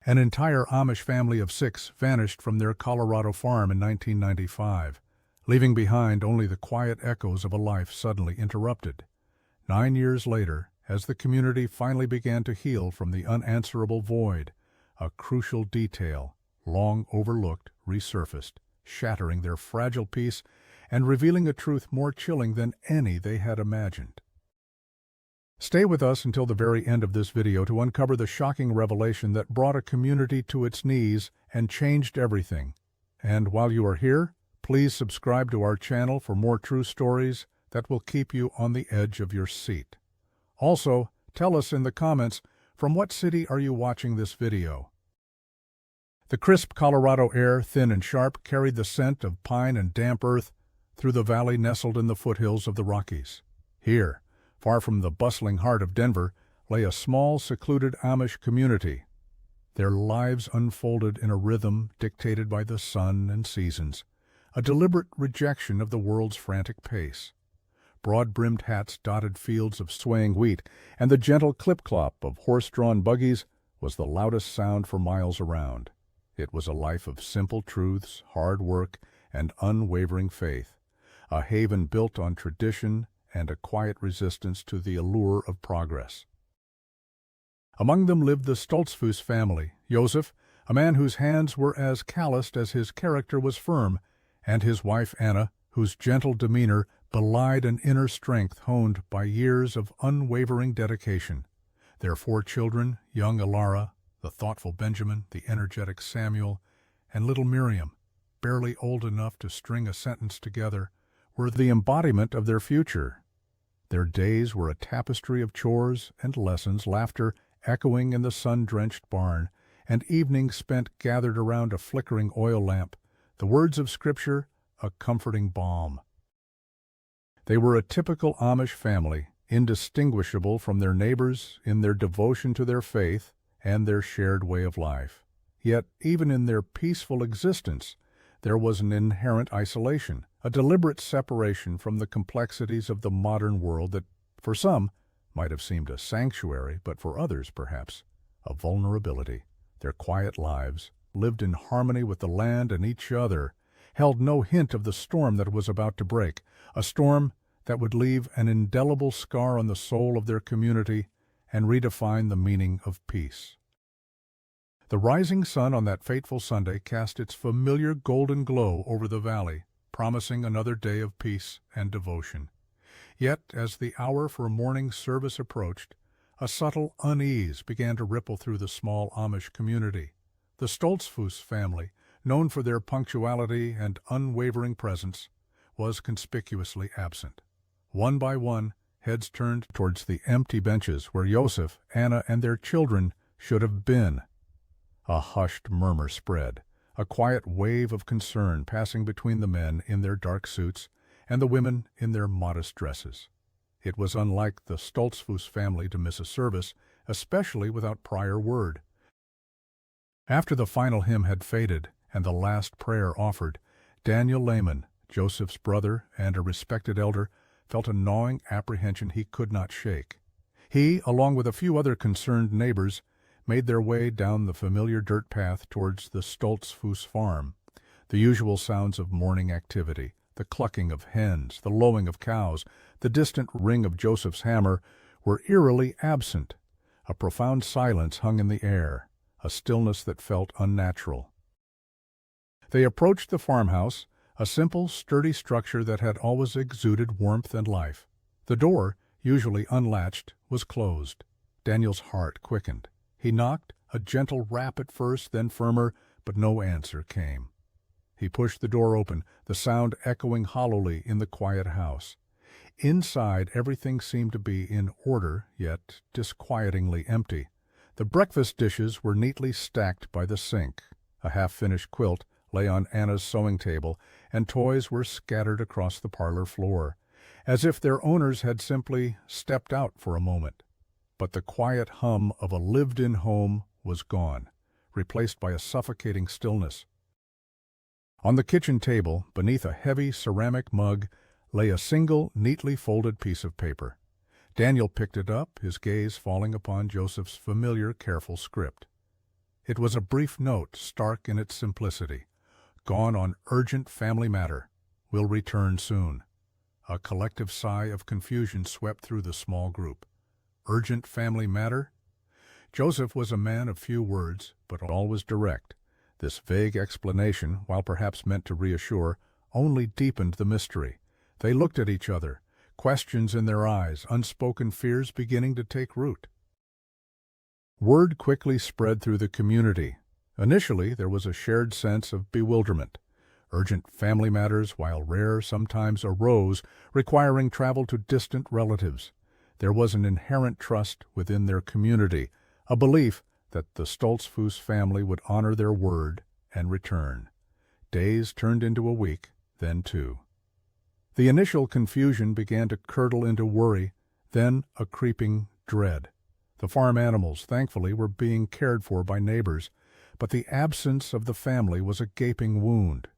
An entire Amish family of 6 vanished from their Colorado farm in 1995, leaving behind only the quiet echoes of a life suddenly interrupted. 9 years later, as the community finally began to heal from the unanswerable void, a crucial detail, long overlooked, resurfaced, shattering their fragile peace and revealing a truth more chilling than any they had imagined. Stay with us until the very end of this video to uncover the shocking revelation that brought a community to its knees and changed everything. And while you are here, please subscribe to our channel for more true stories that will keep you on the edge of your seat. Also, tell us in the comments, from what city are you watching this video? The crisp Colorado air, thin and sharp, carried the scent of pine and damp earth through the valley nestled in the foothills of the Rockies. Here, far from the bustling heart of Denver, lay a small, secluded Amish community. Their lives unfolded in a rhythm dictated by the sun and seasons, a deliberate rejection of the world's frantic pace. Broad-brimmed hats dotted fields of swaying wheat, and the gentle clip-clop of horse-drawn buggies was the loudest sound for miles around. It was a life of simple truths, hard work, and unwavering faith, a haven built on tradition and a quiet resistance to the allure of progress. Among them lived the Stoltzfus family, Joseph, a man whose hands were as calloused as his character was firm, and his wife Anna, whose gentle demeanor belied an inner strength honed by years of unwavering dedication. Their 4 children, young Alara, the thoughtful Benjamin, the energetic Samuel, and little Miriam, barely old enough to string a sentence together, were the embodiment of their future. Their days were a tapestry of chores and lessons, laughter echoing in the sun-drenched barn, and evenings spent gathered around a flickering oil lamp, the words of Scripture a comforting balm. They were a typical Amish family, indistinguishable from their neighbors in their devotion to their faith and their shared way of life. Yet, even in their peaceful existence, there was an inherent isolation, a deliberate separation from the complexities of the modern world that, for some, might have seemed a sanctuary, but for others, perhaps, a vulnerability. Their quiet lives, lived in harmony with the land and each other, held no hint of the storm that was about to break, a storm that would leave an indelible scar on the soul of their community and redefine the meaning of peace. The rising sun on that fateful Sunday cast its familiar golden glow over the valley, promising another day of peace and devotion. Yet, as the hour for morning service approached, a subtle unease began to ripple through the small Amish community. The Stoltzfus family, known for their punctuality and unwavering presence, was conspicuously absent. One by one, heads turned towards the empty benches where Joseph, Anna, and their children should have been. A hushed murmur spread, a quiet wave of concern passing between the men in their dark suits and the women in their modest dresses. It was unlike the Stoltzfus family to miss a service, especially without prior word. After the final hymn had faded and the last prayer offered, Daniel Lehman, Joseph's brother and a respected elder, felt a gnawing apprehension he could not shake. He, along with a few other concerned neighbors, made their way down the familiar dirt path towards the Stoltzfus farm. The usual sounds of morning activity, the clucking of hens, the lowing of cows, the distant ring of Joseph's hammer, were eerily absent. A profound silence hung in the air, a stillness that felt unnatural. They approached the farmhouse, a simple, sturdy structure that had always exuded warmth and life. The door, usually unlatched, was closed. Daniel's heart quickened. He knocked, a gentle rap at first, then firmer, but no answer came. He pushed the door open, the sound echoing hollowly in the quiet house. Inside, everything seemed to be in order, yet disquietingly empty. The breakfast dishes were neatly stacked by the sink. A half-finished quilt lay on Anna's sewing table, and toys were scattered across the parlor floor, as if their owners had simply stepped out for a moment. But the quiet hum of a lived-in home was gone, replaced by a suffocating stillness. On the kitchen table, beneath a heavy ceramic mug, lay a single, neatly folded piece of paper. Daniel picked it up, his gaze falling upon Joseph's familiar, careful script. It was a brief note, stark in its simplicity. "Gone on urgent family matter. Will return soon." A collective sigh of confusion swept through the small group. Urgent family matter? Joseph was a man of few words, but always direct. This vague explanation, while perhaps meant to reassure, only deepened the mystery. They looked at each other, questions in their eyes, unspoken fears beginning to take root. Word quickly spread through the community. Initially, there was a shared sense of bewilderment. Urgent family matters, while rare, sometimes arose, requiring travel to distant relatives. There was an inherent trust within their community, a belief that the Stoltzfus family would honor their word and return. Days turned into a week, then two. The initial confusion began to curdle into worry, then a creeping dread. The farm animals, thankfully, were being cared for by neighbors, but the absence of the family was a gaping wound.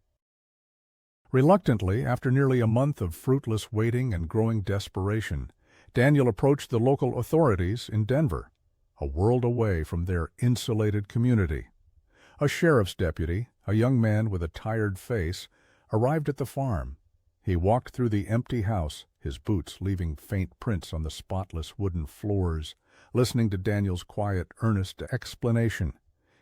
Reluctantly, after nearly a month of fruitless waiting and growing desperation, Daniel approached the local authorities in Denver, a world away from their insulated community. A sheriff's deputy, a young man with a tired face, arrived at the farm. He walked through the empty house, his boots leaving faint prints on the spotless wooden floors, listening to Daniel's quiet, earnest explanation.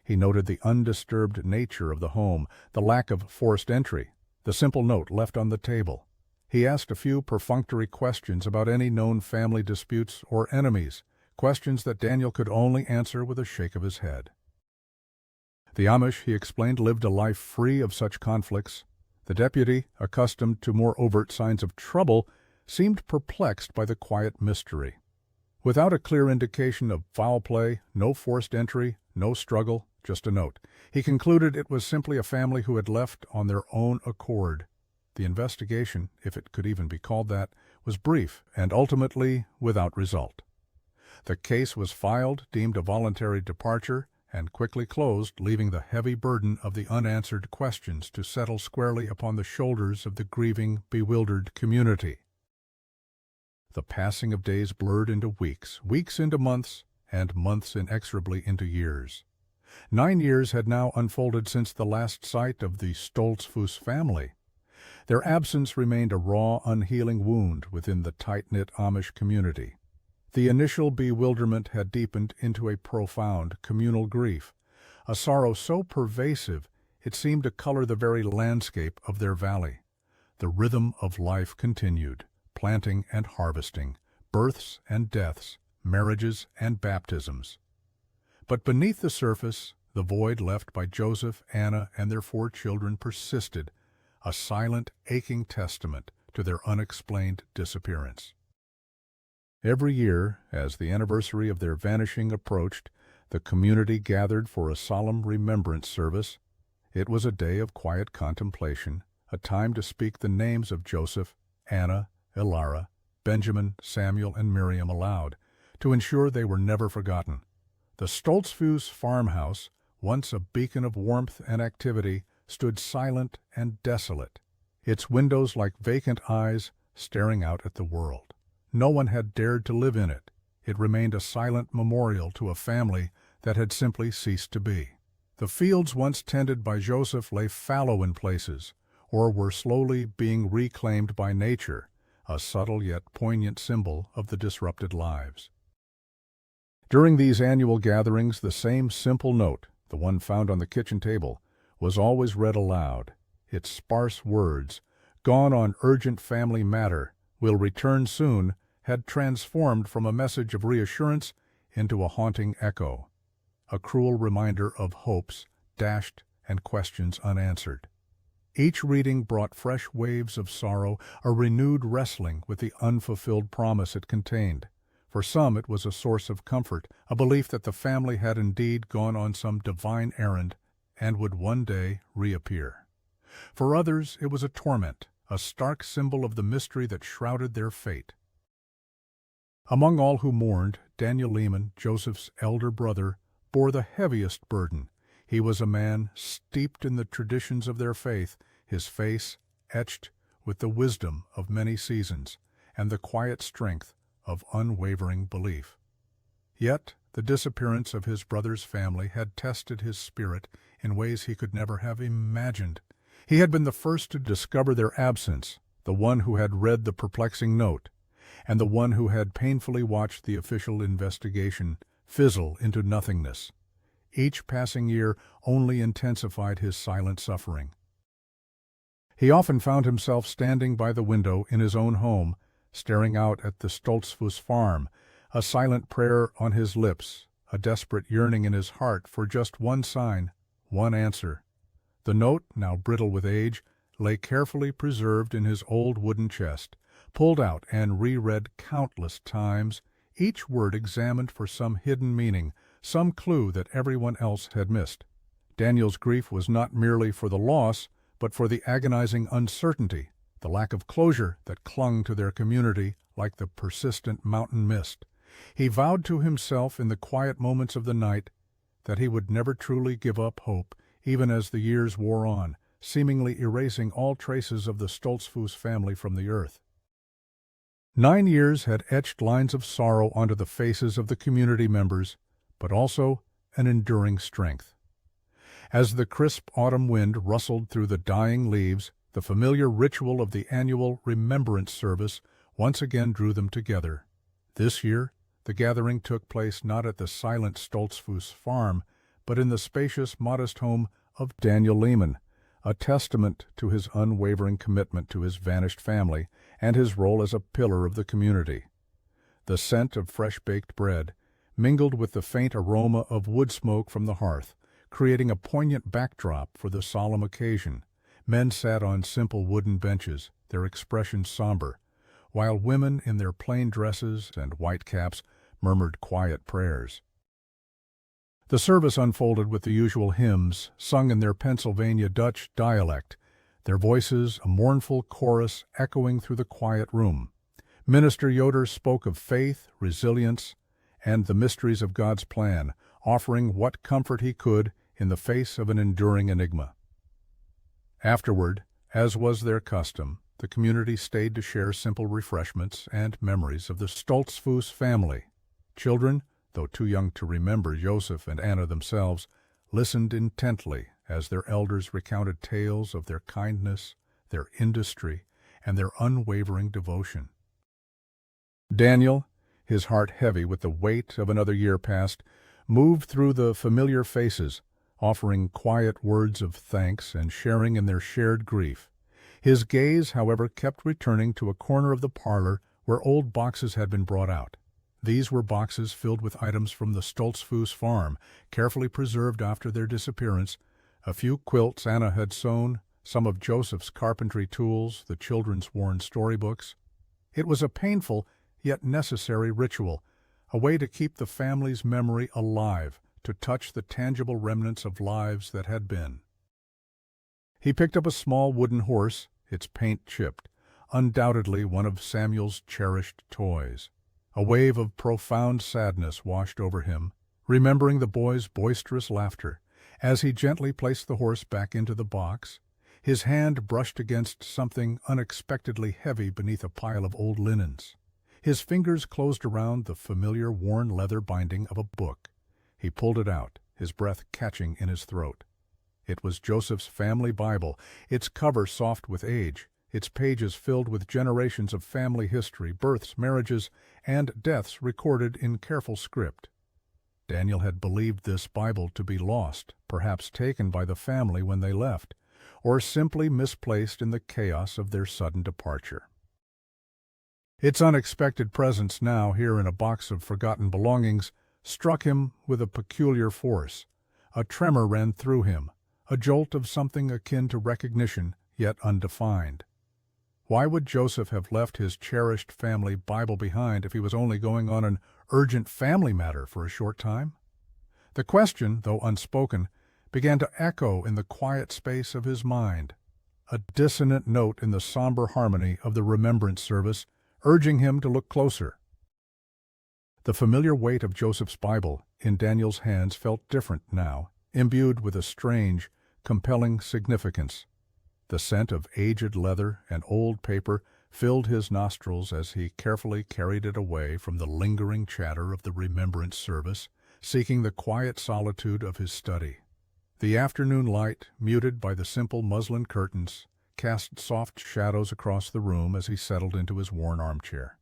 He noted the undisturbed nature of the home, the lack of forced entry, the simple note left on the table. He asked a few perfunctory questions about any known family disputes or enemies, questions that Daniel could only answer with a shake of his head. The Amish, he explained, lived a life free of such conflicts. The deputy, accustomed to more overt signs of trouble, seemed perplexed by the quiet mystery. Without a clear indication of foul play, no forced entry, no struggle, just a note, he concluded it was simply a family who had left on their own accord. The investigation, if it could even be called that, was brief and ultimately without result. The case was filed, deemed a voluntary departure, and quickly closed, leaving the heavy burden of the unanswered questions to settle squarely upon the shoulders of the grieving, bewildered community. The passing of days blurred into weeks, weeks into months, and months inexorably into years. 9 years had now unfolded since the last sight of the Stoltzfus family. Their absence remained a raw, unhealing wound within the tight-knit Amish community. The initial bewilderment had deepened into a profound communal grief, a sorrow so pervasive it seemed to color the very landscape of their valley. The rhythm of life continued, planting and harvesting, births and deaths, marriages and baptisms. But beneath the surface, the void left by Joseph, Anna, and their 4 children persisted, a silent, aching testament to their unexplained disappearance. Every year, as the anniversary of their vanishing approached, the community gathered for a solemn remembrance service. It was a day of quiet contemplation, a time to speak the names of Joseph, Anna, Elara, Benjamin, Samuel, and Miriam aloud, to ensure they were never forgotten. The Stoltzfus farmhouse, once a beacon of warmth and activity, stood silent and desolate, its windows like vacant eyes staring out at the world. No one had dared to live in it. It remained a silent memorial to a family that had simply ceased to be. The fields once tended by Joseph lay fallow in places, or were slowly being reclaimed by nature, a subtle yet poignant symbol of the disrupted lives. During these annual gatherings, the same simple note, the one found on the kitchen table, was always read aloud. Its sparse words, "Gone on urgent family matter, will return soon," had transformed from a message of reassurance into a haunting echo, a cruel reminder of hopes dashed and questions unanswered. Each reading brought fresh waves of sorrow, a renewed wrestling with the unfulfilled promise it contained. For some it was a source of comfort, a belief that the family had indeed gone on some divine errand and would one day reappear. For others it was a torment, a stark symbol of the mystery that shrouded their fate. Among all who mourned, Daniel Lehman, Joseph's elder brother, bore the heaviest burden. He was a man steeped in the traditions of their faith, his face etched with the wisdom of many seasons and the quiet strength of unwavering belief. Yet the disappearance of his brother's family had tested his spirit in ways he could never have imagined. He had been the first to discover their absence, the one who had read the perplexing note, and the one who had painfully watched the official investigation fizzle into nothingness. Each passing year only intensified his silent suffering. He often found himself standing by the window in his own home, staring out at the Stoltzfus farm, a silent prayer on his lips, a desperate yearning in his heart for just one sign, one answer. The note, now brittle with age, lay carefully preserved in his old wooden chest, pulled out and reread countless times, each word examined for some hidden meaning, some clue that everyone else had missed. Daniel's grief was not merely for the loss, but for the agonizing uncertainty, the lack of closure that clung to their community like the persistent mountain mist. He vowed to himself in the quiet moments of the night that he would never truly give up hope, even as the years wore on, seemingly erasing all traces of the Stoltzfus family from the earth. 9 years had etched lines of sorrow onto the faces of the community members, but also an enduring strength. As the crisp autumn wind rustled through the dying leaves, the familiar ritual of the annual remembrance service once again drew them together. This year, the gathering took place not at the silent Stoltzfus farm, but in the spacious, modest home of Daniel Lehman, a testament to his unwavering commitment to his vanished family and his role as a pillar of the community. The scent of fresh-baked bread mingled with the faint aroma of wood smoke from the hearth, creating a poignant backdrop for the solemn occasion. Men sat on simple wooden benches, their expressions somber, while women in their plain dresses and white caps murmured quiet prayers. The service unfolded with the usual hymns, sung in their Pennsylvania Dutch dialect, their voices a mournful chorus echoing through the quiet room. Minister Yoder spoke of faith, resilience, and the mysteries of God's plan, offering what comfort he could in the face of an enduring enigma. Afterward, as was their custom, the community stayed to share simple refreshments and memories of the Stoltzfus family. Children, though too young to remember Joseph and Anna themselves, listened intently as their elders recounted tales of their kindness, their industry, and their unwavering devotion. Daniel, his heart heavy with the weight of another year past, moved through the familiar faces, offering quiet words of thanks and sharing in their shared grief. His gaze, however, kept returning to a corner of the parlor where old boxes had been brought out. These were boxes filled with items from the Stoltzfus farm, carefully preserved after their disappearance, a few quilts Anna had sewn, some of Joseph's carpentry tools, the children's worn storybooks. It was a painful yet necessary ritual, a way to keep the family's memory alive, to touch the tangible remnants of lives that had been. He picked up a small wooden horse, its paint chipped, undoubtedly one of Samuel's cherished toys. A wave of profound sadness washed over him, remembering the boy's boisterous laughter. As he gently placed the horse back into the box, his hand brushed against something unexpectedly heavy beneath a pile of old linens. His fingers closed around the familiar worn leather binding of a book. He pulled it out, his breath catching in his throat. It was Joseph's family Bible, its cover soft with age, its pages filled with generations of family history, births, marriages, and deaths recorded in careful script. Daniel had believed this Bible to be lost, perhaps taken by the family when they left, or simply misplaced in the chaos of their sudden departure. Its unexpected presence now here in a box of forgotten belongings struck him with a peculiar force. A tremor ran through him, a jolt of something akin to recognition, yet undefined. Why would Joseph have left his cherished family Bible behind if he was only going on an urgent family matter for a short time? The question, though unspoken, began to echo in the quiet space of his mind, a dissonant note in the somber harmony of the remembrance service, urging him to look closer. The familiar weight of Joseph's Bible in Daniel's hands felt different now, imbued with a strange, compelling significance. The scent of aged leather and old paper filled his nostrils as he carefully carried it away from the lingering chatter of the remembrance service, seeking the quiet solitude of his study. The afternoon light, muted by the simple muslin curtains, cast soft shadows across the room as he settled into his worn armchair.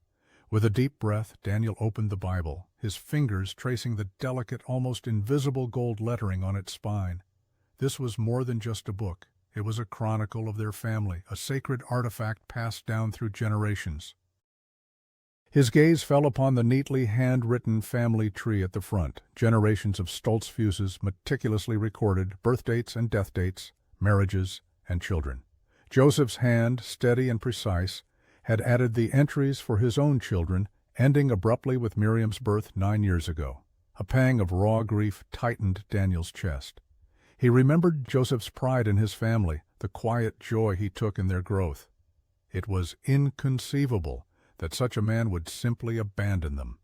With a deep breath, Daniel opened the Bible, his fingers tracing the delicate, almost invisible gold lettering on its spine. This was more than just a book. It was a chronicle of their family, a sacred artifact passed down through generations. His gaze fell upon the neatly handwritten family tree at the front, generations of Stoltzfuses meticulously recorded, birth dates and death dates, marriages and children. Joseph's hand, steady and precise, had added the entries for his own children, ending abruptly with Miriam's birth 9 years ago. A pang of raw grief tightened Daniel's chest. He remembered Joseph's pride in his family, the quiet joy he took in their growth. It was inconceivable that such a man would simply abandon them.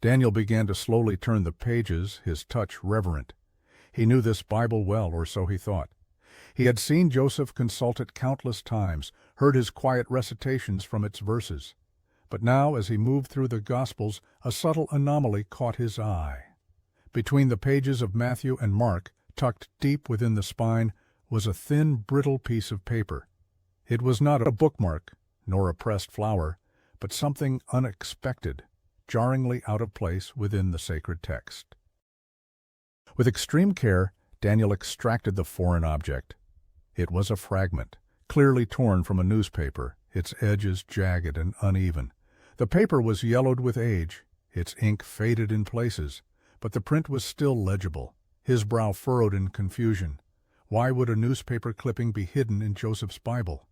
Daniel began to slowly turn the pages, his touch reverent. He knew this Bible well, or so he thought. He had seen Joseph consult it countless times, heard his quiet recitations from its verses. But now, as he moved through the Gospels, a subtle anomaly caught his eye. Between the pages of Matthew and Mark, tucked deep within the spine, was a thin, brittle piece of paper. It was not a bookmark, nor a pressed flower, but something unexpected, jarringly out of place within the sacred text. With extreme care, Daniel extracted the foreign object. It was a fragment, clearly torn from a newspaper, its edges jagged and uneven. The paper was yellowed with age, its ink faded in places, but the print was still legible. His brow furrowed in confusion. Why would a newspaper clipping be hidden in Joseph's Bible?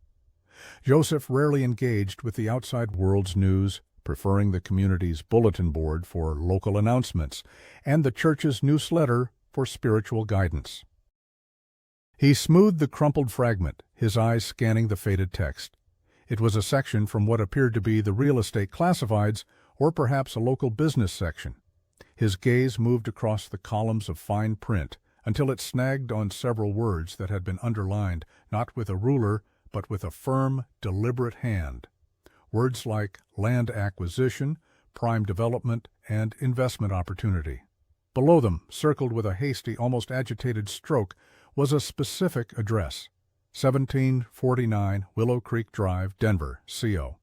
Joseph rarely engaged with the outside world's news, preferring the community's bulletin board for local announcements and the church's newsletter for spiritual guidance. He smoothed the crumpled fragment, his eyes scanning the faded text. It was a section from what appeared to be the real estate classifieds, or perhaps a local business section. His gaze moved across the columns of fine print until it snagged on several words that had been underlined, not with a ruler, but with a firm, deliberate hand. Words like land acquisition, prime development, and investment opportunity. Below them, circled with a hasty, almost agitated stroke, was a specific address, 1749 Willow Creek Drive, Denver, CO.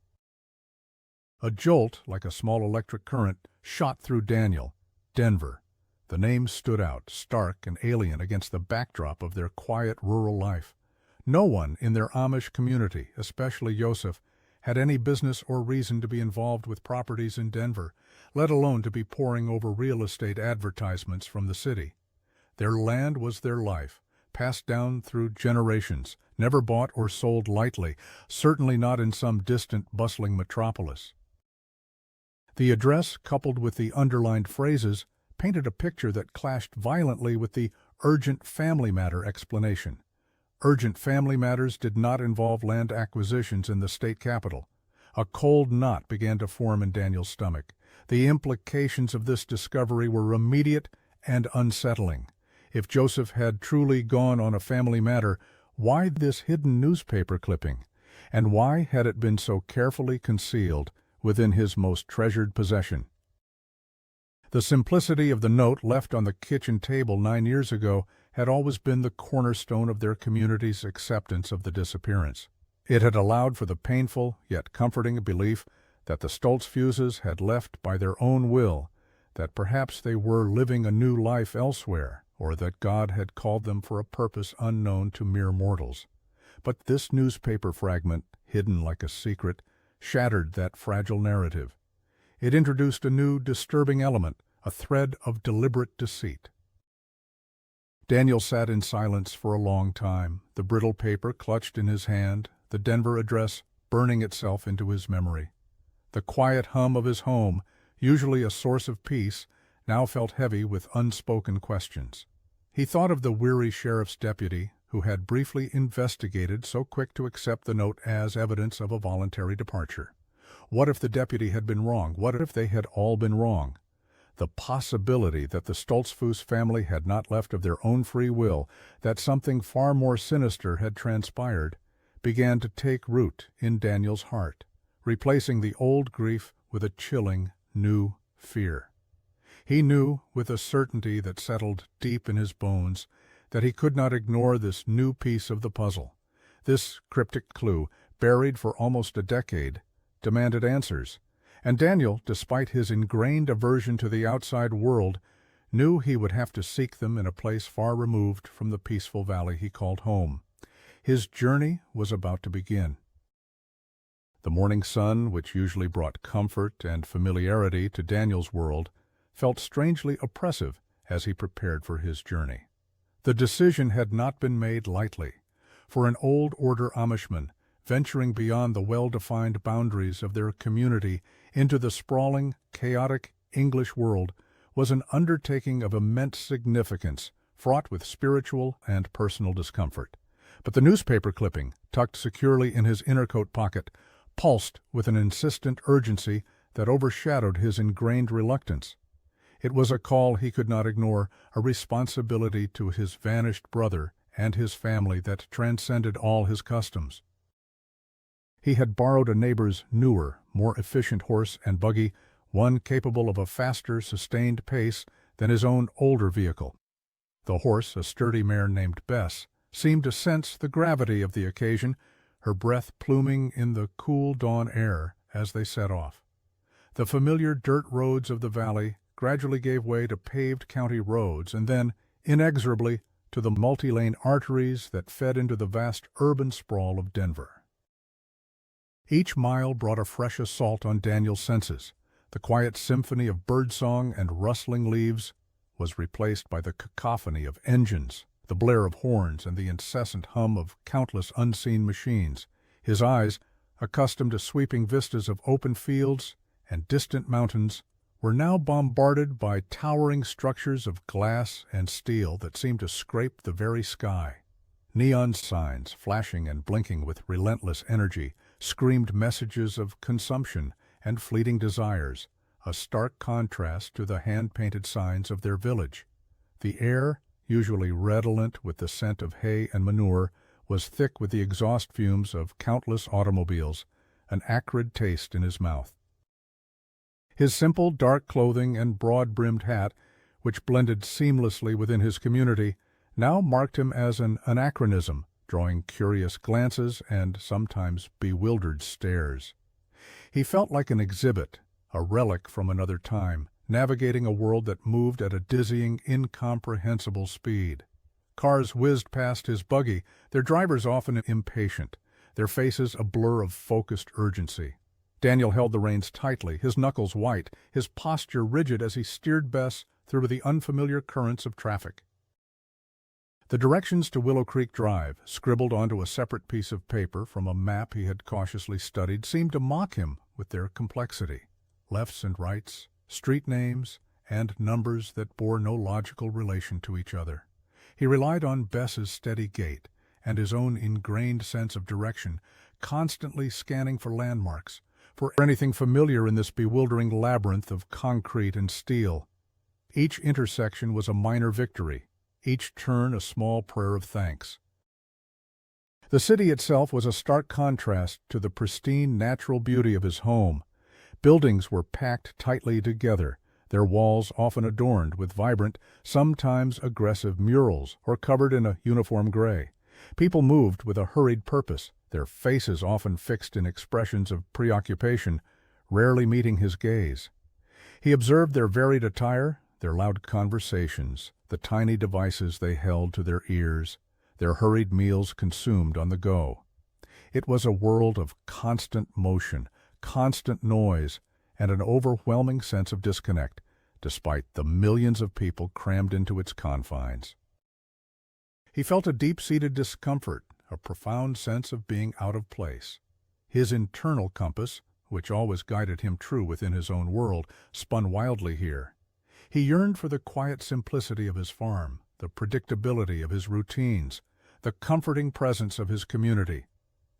A jolt, like a small electric current, shot through Daniel. Denver. The name stood out, stark and alien against the backdrop of their quiet rural life. No one in their Amish community, especially Joseph, had any business or reason to be involved with properties in Denver, let alone to be poring over real estate advertisements from the city. Their land was their life, passed down through generations, never bought or sold lightly, certainly not in some distant, bustling metropolis. The address, coupled with the underlined phrases, painted a picture that clashed violently with the urgent family matter explanation. Urgent family matters did not involve land acquisitions in the state capital. A cold knot began to form in Daniel's stomach. The implications of this discovery were immediate and unsettling. If Joseph had truly gone on a family matter, why this hidden newspaper clipping? And why had it been so carefully concealed within his most treasured possession? The simplicity of the note left on the kitchen table 9 years ago had always been the cornerstone of their community's acceptance of the disappearance. It had allowed for the painful yet comforting belief that the Stoltzfuses had left by their own will, that perhaps they were living a new life elsewhere, or that God had called them for a purpose unknown to mere mortals. But this newspaper fragment, hidden like a secret, shattered that fragile narrative. It introduced a new, disturbing element, a thread of deliberate deceit. Daniel sat in silence for a long time, the brittle paper clutched in his hand, the Denver address burning itself into his memory. The quiet hum of his home, usually a source of peace, now felt heavy with unspoken questions. He thought of the weary sheriff's deputy, who had briefly investigated, so quick to accept the note as evidence of a voluntary departure. What if the deputy had been wrong? What if they had all been wrong? The possibility that the Stoltzfus family had not left of their own free will, that something far more sinister had transpired, began to take root in Daniel's heart, replacing the old grief with a chilling, new fear. He knew, with a certainty that settled deep in his bones, that he could not ignore this new piece of the puzzle. This cryptic clue, buried for almost a decade, demanded answers, and Daniel, despite his ingrained aversion to the outside world, knew he would have to seek them in a place far removed from the peaceful valley he called home. His journey was about to begin. The morning sun, which usually brought comfort and familiarity to Daniel's world, felt strangely oppressive as he prepared for his journey. The decision had not been made lightly. For an old-order Amishman, venturing beyond the well-defined boundaries of their community into the sprawling, chaotic English world was an undertaking of immense significance, fraught with spiritual and personal discomfort. But the newspaper clipping, tucked securely in his inner coat pocket, pulsed with an insistent urgency that overshadowed his ingrained reluctance. It was a call he could not ignore, a responsibility to his vanished brother and his family that transcended all his customs. He had borrowed a neighbor's newer, more efficient horse and buggy, one capable of a faster, sustained pace than his own older vehicle. The horse, a sturdy mare named Bess, seemed to sense the gravity of the occasion, her breath pluming in the cool dawn air as they set off. The familiar dirt roads of the valley gradually gave way to paved county roads and then, inexorably, to the multi-lane arteries that fed into the vast urban sprawl of Denver. Each mile brought a fresh assault on Daniel's senses. The quiet symphony of birdsong and rustling leaves was replaced by the cacophony of engines, the blare of horns, and the incessant hum of countless unseen machines. His eyes, accustomed to sweeping vistas of open fields and distant mountains, were now bombarded by towering structures of glass and steel that seemed to scrape the very sky. Neon signs, flashing and blinking with relentless energy, screamed messages of consumption and fleeting desires, a stark contrast to the hand-painted signs of their village. The air, usually redolent with the scent of hay and manure, was thick with the exhaust fumes of countless automobiles, an acrid taste in his mouth. His simple, dark clothing and broad-brimmed hat, which blended seamlessly within his community, now marked him as an anachronism, drawing curious glances and sometimes bewildered stares. He felt like an exhibit, a relic from another time, navigating a world that moved at a dizzying, incomprehensible speed. Cars whizzed past his buggy, their drivers often impatient, their faces a blur of focused urgency. Daniel held the reins tightly, his knuckles white, his posture rigid as he steered Bess through the unfamiliar currents of traffic. The directions to Willow Creek Drive, scribbled onto a separate piece of paper from a map he had cautiously studied, seemed to mock him with their complexity. Lefts and rights, street names, and numbers that bore no logical relation to each other. He relied on Bess's steady gait and his own ingrained sense of direction, constantly scanning for landmarks, for anything familiar in this bewildering labyrinth of concrete and steel. Each intersection was a minor victory, each turn a small prayer of thanks. The city itself was a stark contrast to the pristine natural beauty of his home. Buildings were packed tightly together, their walls often adorned with vibrant, sometimes aggressive murals or covered in a uniform gray. People moved with a hurried purpose, their faces often fixed in expressions of preoccupation, rarely meeting his gaze. He observed their varied attire, their loud conversations, the tiny devices they held to their ears, their hurried meals consumed on the go. It was a world of constant motion, constant noise, and an overwhelming sense of disconnect, despite the millions of people crammed into its confines. He felt a deep-seated discomfort, a profound sense of being out of place. His internal compass, which always guided him true within his own world, spun wildly here. He yearned for the quiet simplicity of his farm, the predictability of his routines, the comforting presence of his community.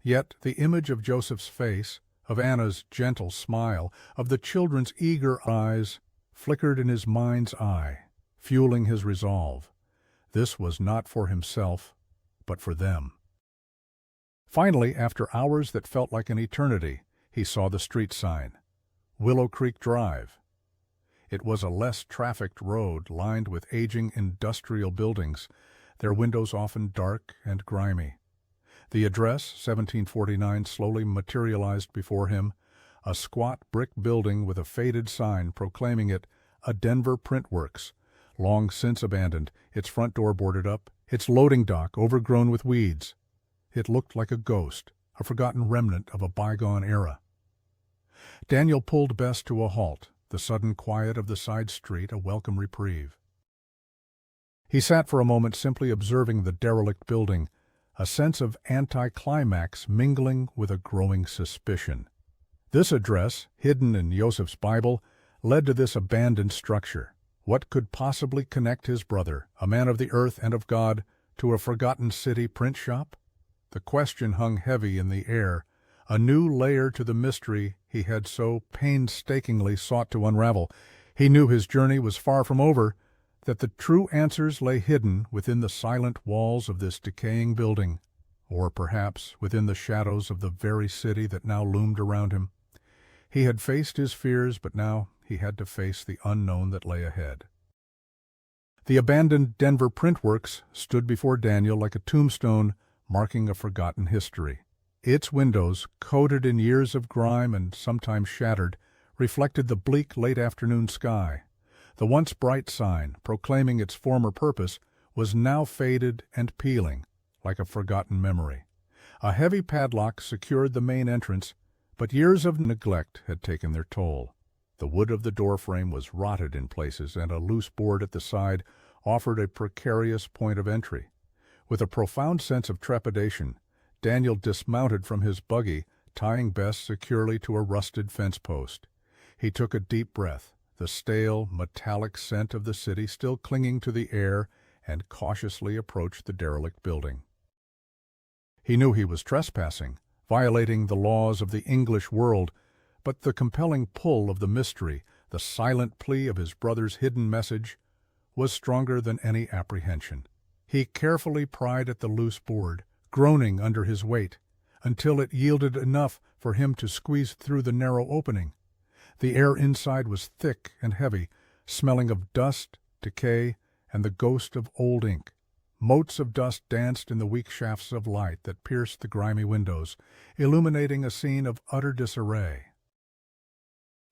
Yet the image of Joseph's face, of Anna's gentle smile, of the children's eager eyes, flickered in his mind's eye, fueling his resolve. This was not for himself, but for them. Finally, after hours that felt like an eternity, he saw the street sign, Willow Creek Drive. It was a less trafficked road lined with aging industrial buildings, their windows often dark and grimy. The address, 1749, slowly materialized before him, a squat brick building with a faded sign proclaiming it a Denver print works, long since abandoned, its front door boarded up, its loading dock overgrown with weeds. It looked like a ghost, a forgotten remnant of a bygone era. Daniel pulled Bess to a halt, the sudden quiet of the side street a welcome reprieve. He sat for a moment simply observing the derelict building, a sense of anticlimax mingling with a growing suspicion. This address, hidden in Joseph's Bible, led to this abandoned structure. What could possibly connect his brother, a man of the earth and of God, to a forgotten city print shop? The question hung heavy in the air, a new layer to the mystery he had so painstakingly sought to unravel. He knew his journey was far from over, that the true answers lay hidden within the silent walls of this decaying building, or perhaps within the shadows of the very city that now loomed around him. He had faced his fears, but now he had to face the unknown that lay ahead. The abandoned Denver printworks stood before Daniel like a tombstone marking a forgotten history. Its windows, coated in years of grime and sometimes shattered, reflected the bleak late-afternoon sky. The once bright sign, proclaiming its former purpose, was now faded and peeling, like a forgotten memory. A heavy padlock secured the main entrance, but years of neglect had taken their toll. The wood of the doorframe was rotted in places, and a loose board at the side offered a precarious point of entry. With a profound sense of trepidation, Daniel dismounted from his buggy, tying Bess securely to a rusted fence post. He took a deep breath, the stale, metallic scent of the city still clinging to the air, and cautiously approached the derelict building. He knew he was trespassing, violating the laws of the English world, but the compelling pull of the mystery, the silent plea of his brother's hidden message, was stronger than any apprehension. He carefully pried at the loose board, groaning under his weight, until it yielded enough for him to squeeze through the narrow opening. The air inside was thick and heavy, smelling of dust, decay, and the ghost of old ink. Motes of dust danced in the weak shafts of light that pierced the grimy windows, illuminating a scene of utter disarray.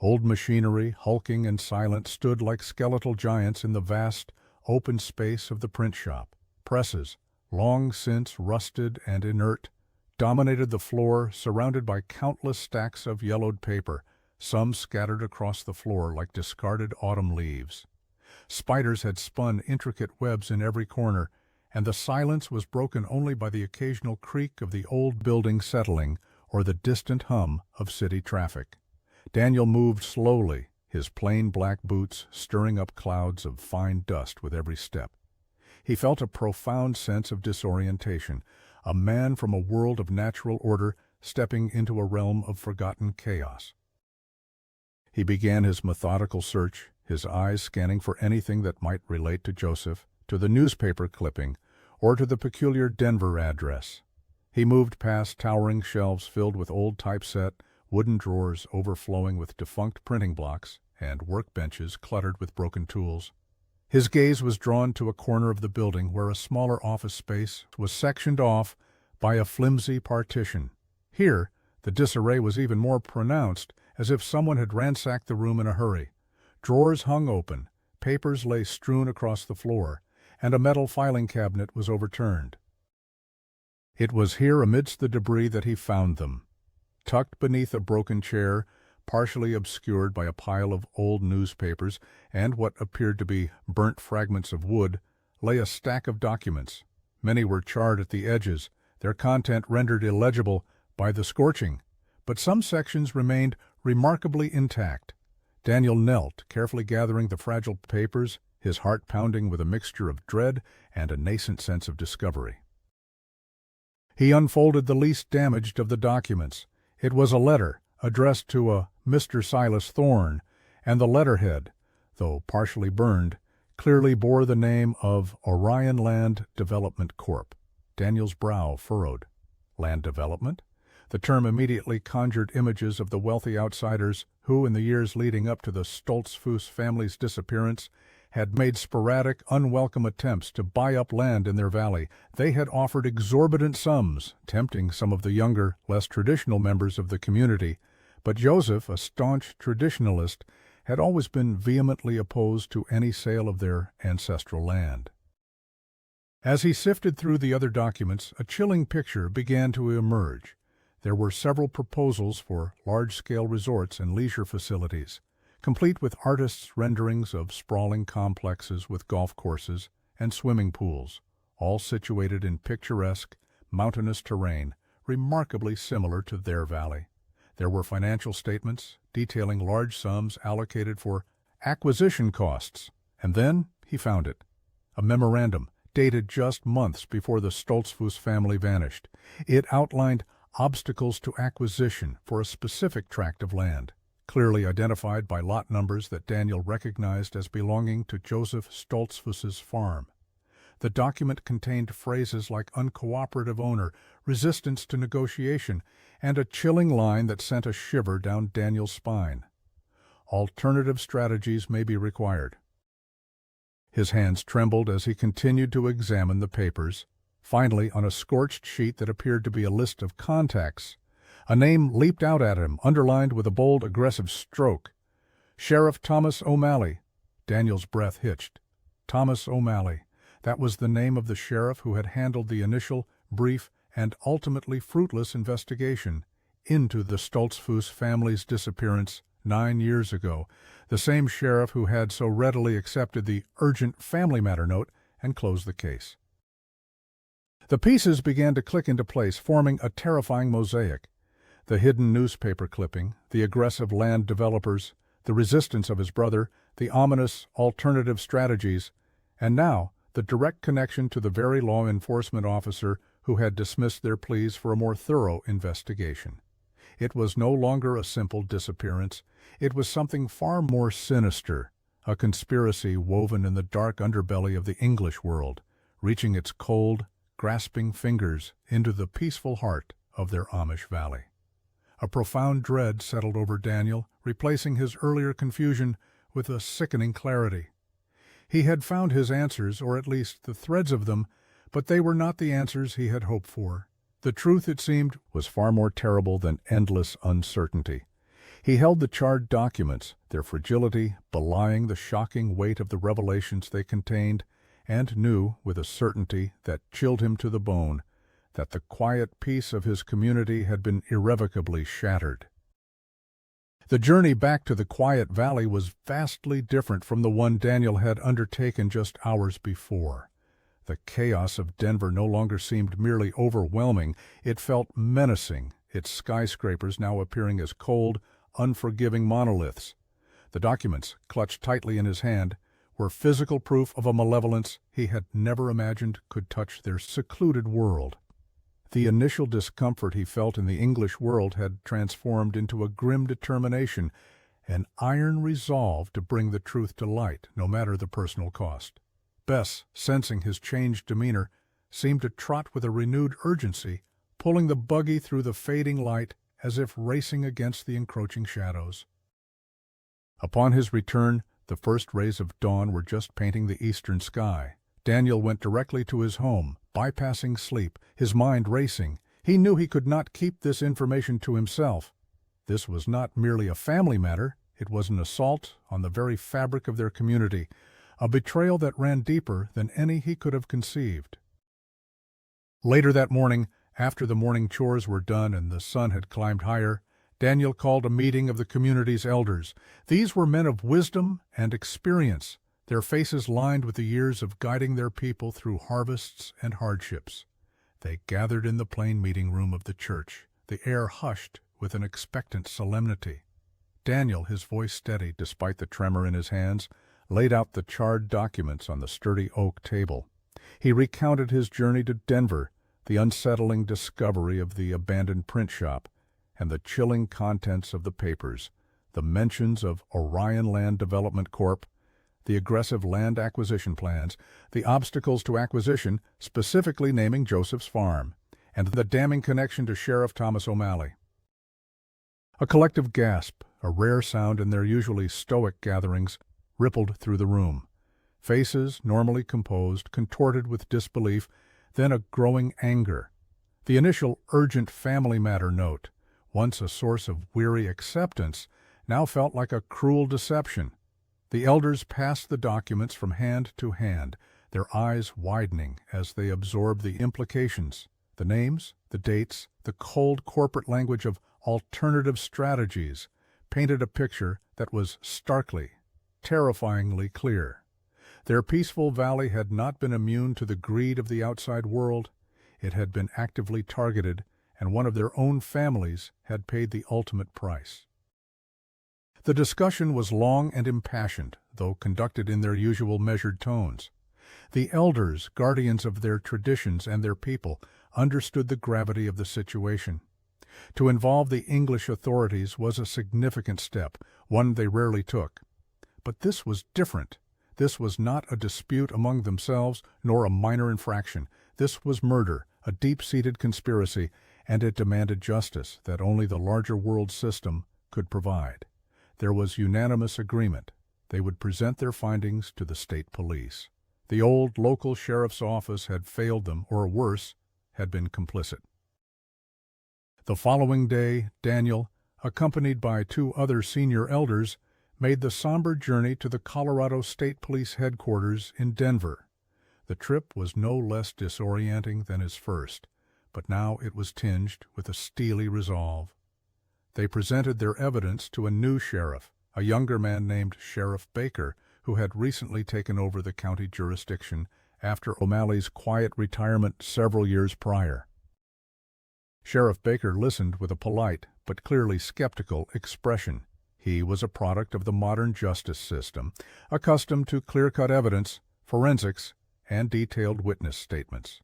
Old machinery, hulking and silent, stood like skeletal giants in the vast, open space of the print shop. Presses, long since rusted and inert, dominated the floor, surrounded by countless stacks of yellowed paper, some scattered across the floor like discarded autumn leaves. Spiders had spun intricate webs in every corner, and the silence was broken only by the occasional creak of the old building settling or the distant hum of city traffic. Daniel moved slowly, his plain black boots stirring up clouds of fine dust with every step. He felt a profound sense of disorientation, a man from a world of natural order stepping into a realm of forgotten chaos. He began his methodical search, his eyes scanning for anything that might relate to Joseph, to the newspaper clipping, or to the peculiar Denver address. He moved past towering shelves filled with old typeset, wooden drawers overflowing with defunct printing blocks, and workbenches cluttered with broken tools. His gaze was drawn to a corner of the building where a smaller office space was sectioned off by a flimsy partition. Here, the disarray was even more pronounced, as if someone had ransacked the room in a hurry. Drawers hung open, papers lay strewn across the floor, and a metal filing cabinet was overturned. It was here amidst the debris that he found them. Tucked beneath a broken chair, partially obscured by a pile of old newspapers and what appeared to be burnt fragments of wood, lay a stack of documents. Many were charred at the edges, their content rendered illegible by the scorching, but some sections remained remarkably intact. Daniel knelt, carefully gathering the fragile papers, his heart pounding with a mixture of dread and a nascent sense of discovery. He unfolded the least damaged of the documents. It was a letter, addressed to a Mr. Silas Thorne, and the letterhead, though partially burned, clearly bore the name of Orion Land Development Corp. Daniel's brow furrowed. Land development? The term immediately conjured images of the wealthy outsiders who, in the years leading up to the Stoltzfus family's disappearance, had made sporadic, unwelcome attempts to buy up land in their valley. They had offered exorbitant sums, tempting some of the younger, less traditional members of the community. But Joseph, a staunch traditionalist, had always been vehemently opposed to any sale of their ancestral land. As he sifted through the other documents, a chilling picture began to emerge. There were several proposals for large-scale resorts and leisure facilities, complete with artists' renderings of sprawling complexes with golf courses and swimming pools, all situated in picturesque, mountainous terrain, remarkably similar to their valley. There were financial statements detailing large sums allocated for acquisition costs. And then he found it. A memorandum dated just months before the Stoltzfus family vanished. It outlined obstacles to acquisition for a specific tract of land, clearly identified by lot numbers that Daniel recognized as belonging to Joseph Stoltzfus's farm. The document contained phrases like uncooperative owner, resistance to negotiation, and a chilling line that sent a shiver down Daniel's spine. Alternative strategies may be required. His hands trembled as he continued to examine the papers. Finally, on a scorched sheet that appeared to be a list of contacts, a name leaped out at him, underlined with a bold, aggressive stroke. Sheriff Thomas O'Malley. Daniel's breath hitched. Thomas O'Malley. That was the name of the sheriff who had handled the initial, brief, and ultimately fruitless investigation into the Stoltzfus family's disappearance 9 years ago, the same sheriff who had so readily accepted the urgent family matter note and closed the case. The pieces began to click into place, forming a terrifying mosaic. The hidden newspaper clipping, the aggressive land developers, the resistance of his brother, the ominous alternative strategies, and now the direct connection to the very law enforcement officer who had dismissed their pleas for a more thorough investigation. It was no longer a simple disappearance. It was something far more sinister, a conspiracy woven in the dark underbelly of the English world, reaching its cold, grasping fingers into the peaceful heart of their Amish valley. A profound dread settled over Daniel, replacing his earlier confusion with a sickening clarity. He had found his answers, or at least the threads of them, but they were not the answers he had hoped for. The truth, it seemed, was far more terrible than endless uncertainty. He held the charred documents, their fragility belying the shocking weight of the revelations they contained, and knew, with a certainty that chilled him to the bone, that the quiet peace of his community had been irrevocably shattered. The journey back to the quiet valley was vastly different from the one Daniel had undertaken just hours before. The chaos of Denver no longer seemed merely overwhelming, it felt menacing, its skyscrapers now appearing as cold, unforgiving monoliths. The documents, clutched tightly in his hand, were physical proof of a malevolence he had never imagined could touch their secluded world. The initial discomfort he felt in the English world had transformed into a grim determination, an iron resolve to bring the truth to light, no matter the personal cost. Bess, sensing his changed demeanor, seemed to trot with a renewed urgency, pulling the buggy through the fading light as if racing against the encroaching shadows. Upon his return, the first rays of dawn were just painting the eastern sky. Daniel went directly to his home, bypassing sleep, his mind racing. He knew he could not keep this information to himself. This was not merely a family matter, it was an assault on the very fabric of their community, a betrayal that ran deeper than any he could have conceived. Later that morning, after the morning chores were done and the sun had climbed higher, Daniel called a meeting of the community's elders. These were men of wisdom and experience, their faces lined with the years of guiding their people through harvests and hardships. They gathered in the plain meeting room of the church, the air hushed with an expectant solemnity. Daniel, his voice steady despite the tremor in his hands, laid out the charred documents on the sturdy oak table. He recounted his journey to Denver, the unsettling discovery of the abandoned print shop, and the chilling contents of the papers, the mentions of Orion Land Development Corp., the aggressive land acquisition plans, the obstacles to acquisition, specifically naming Joseph's farm, and the damning connection to Sheriff Thomas O'Malley. A collective gasp, a rare sound in their usually stoic gatherings, rippled through the room. Faces, normally composed, contorted with disbelief, then a growing anger. The initial urgent family matter note, once a source of weary acceptance, now felt like a cruel deception. The elders passed the documents from hand to hand, their eyes widening as they absorbed the implications. The names, the dates, the cold corporate language of alternative strategies painted a picture that was starkly, terrifyingly clear. Their peaceful valley had not been immune to the greed of the outside world. It had been actively targeted, and one of their own families had paid the ultimate price. The discussion was long and impassioned, though conducted in their usual measured tones. The elders, guardians of their traditions and their people, understood the gravity of the situation. To involve the English authorities was a significant step, one they rarely took. But this was different. This was not a dispute among themselves, nor a minor infraction. This was murder, a deep-seated conspiracy, and it demanded justice that only the larger world system could provide. There was unanimous agreement. They would present their findings to the state police. The old local sheriff's office had failed them, or worse, had been complicit. The following day, Daniel, accompanied by 2 other senior elders, made the somber journey to the Colorado State Police headquarters in Denver. The trip was no less disorienting than his first, but now it was tinged with a steely resolve. They presented their evidence to a new sheriff, a younger man named Sheriff Baker, who had recently taken over the county jurisdiction after O'Malley's quiet retirement several years prior. Sheriff Baker listened with a polite but clearly skeptical expression. He was a product of the modern justice system, accustomed to clear-cut evidence, forensics, and detailed witness statements.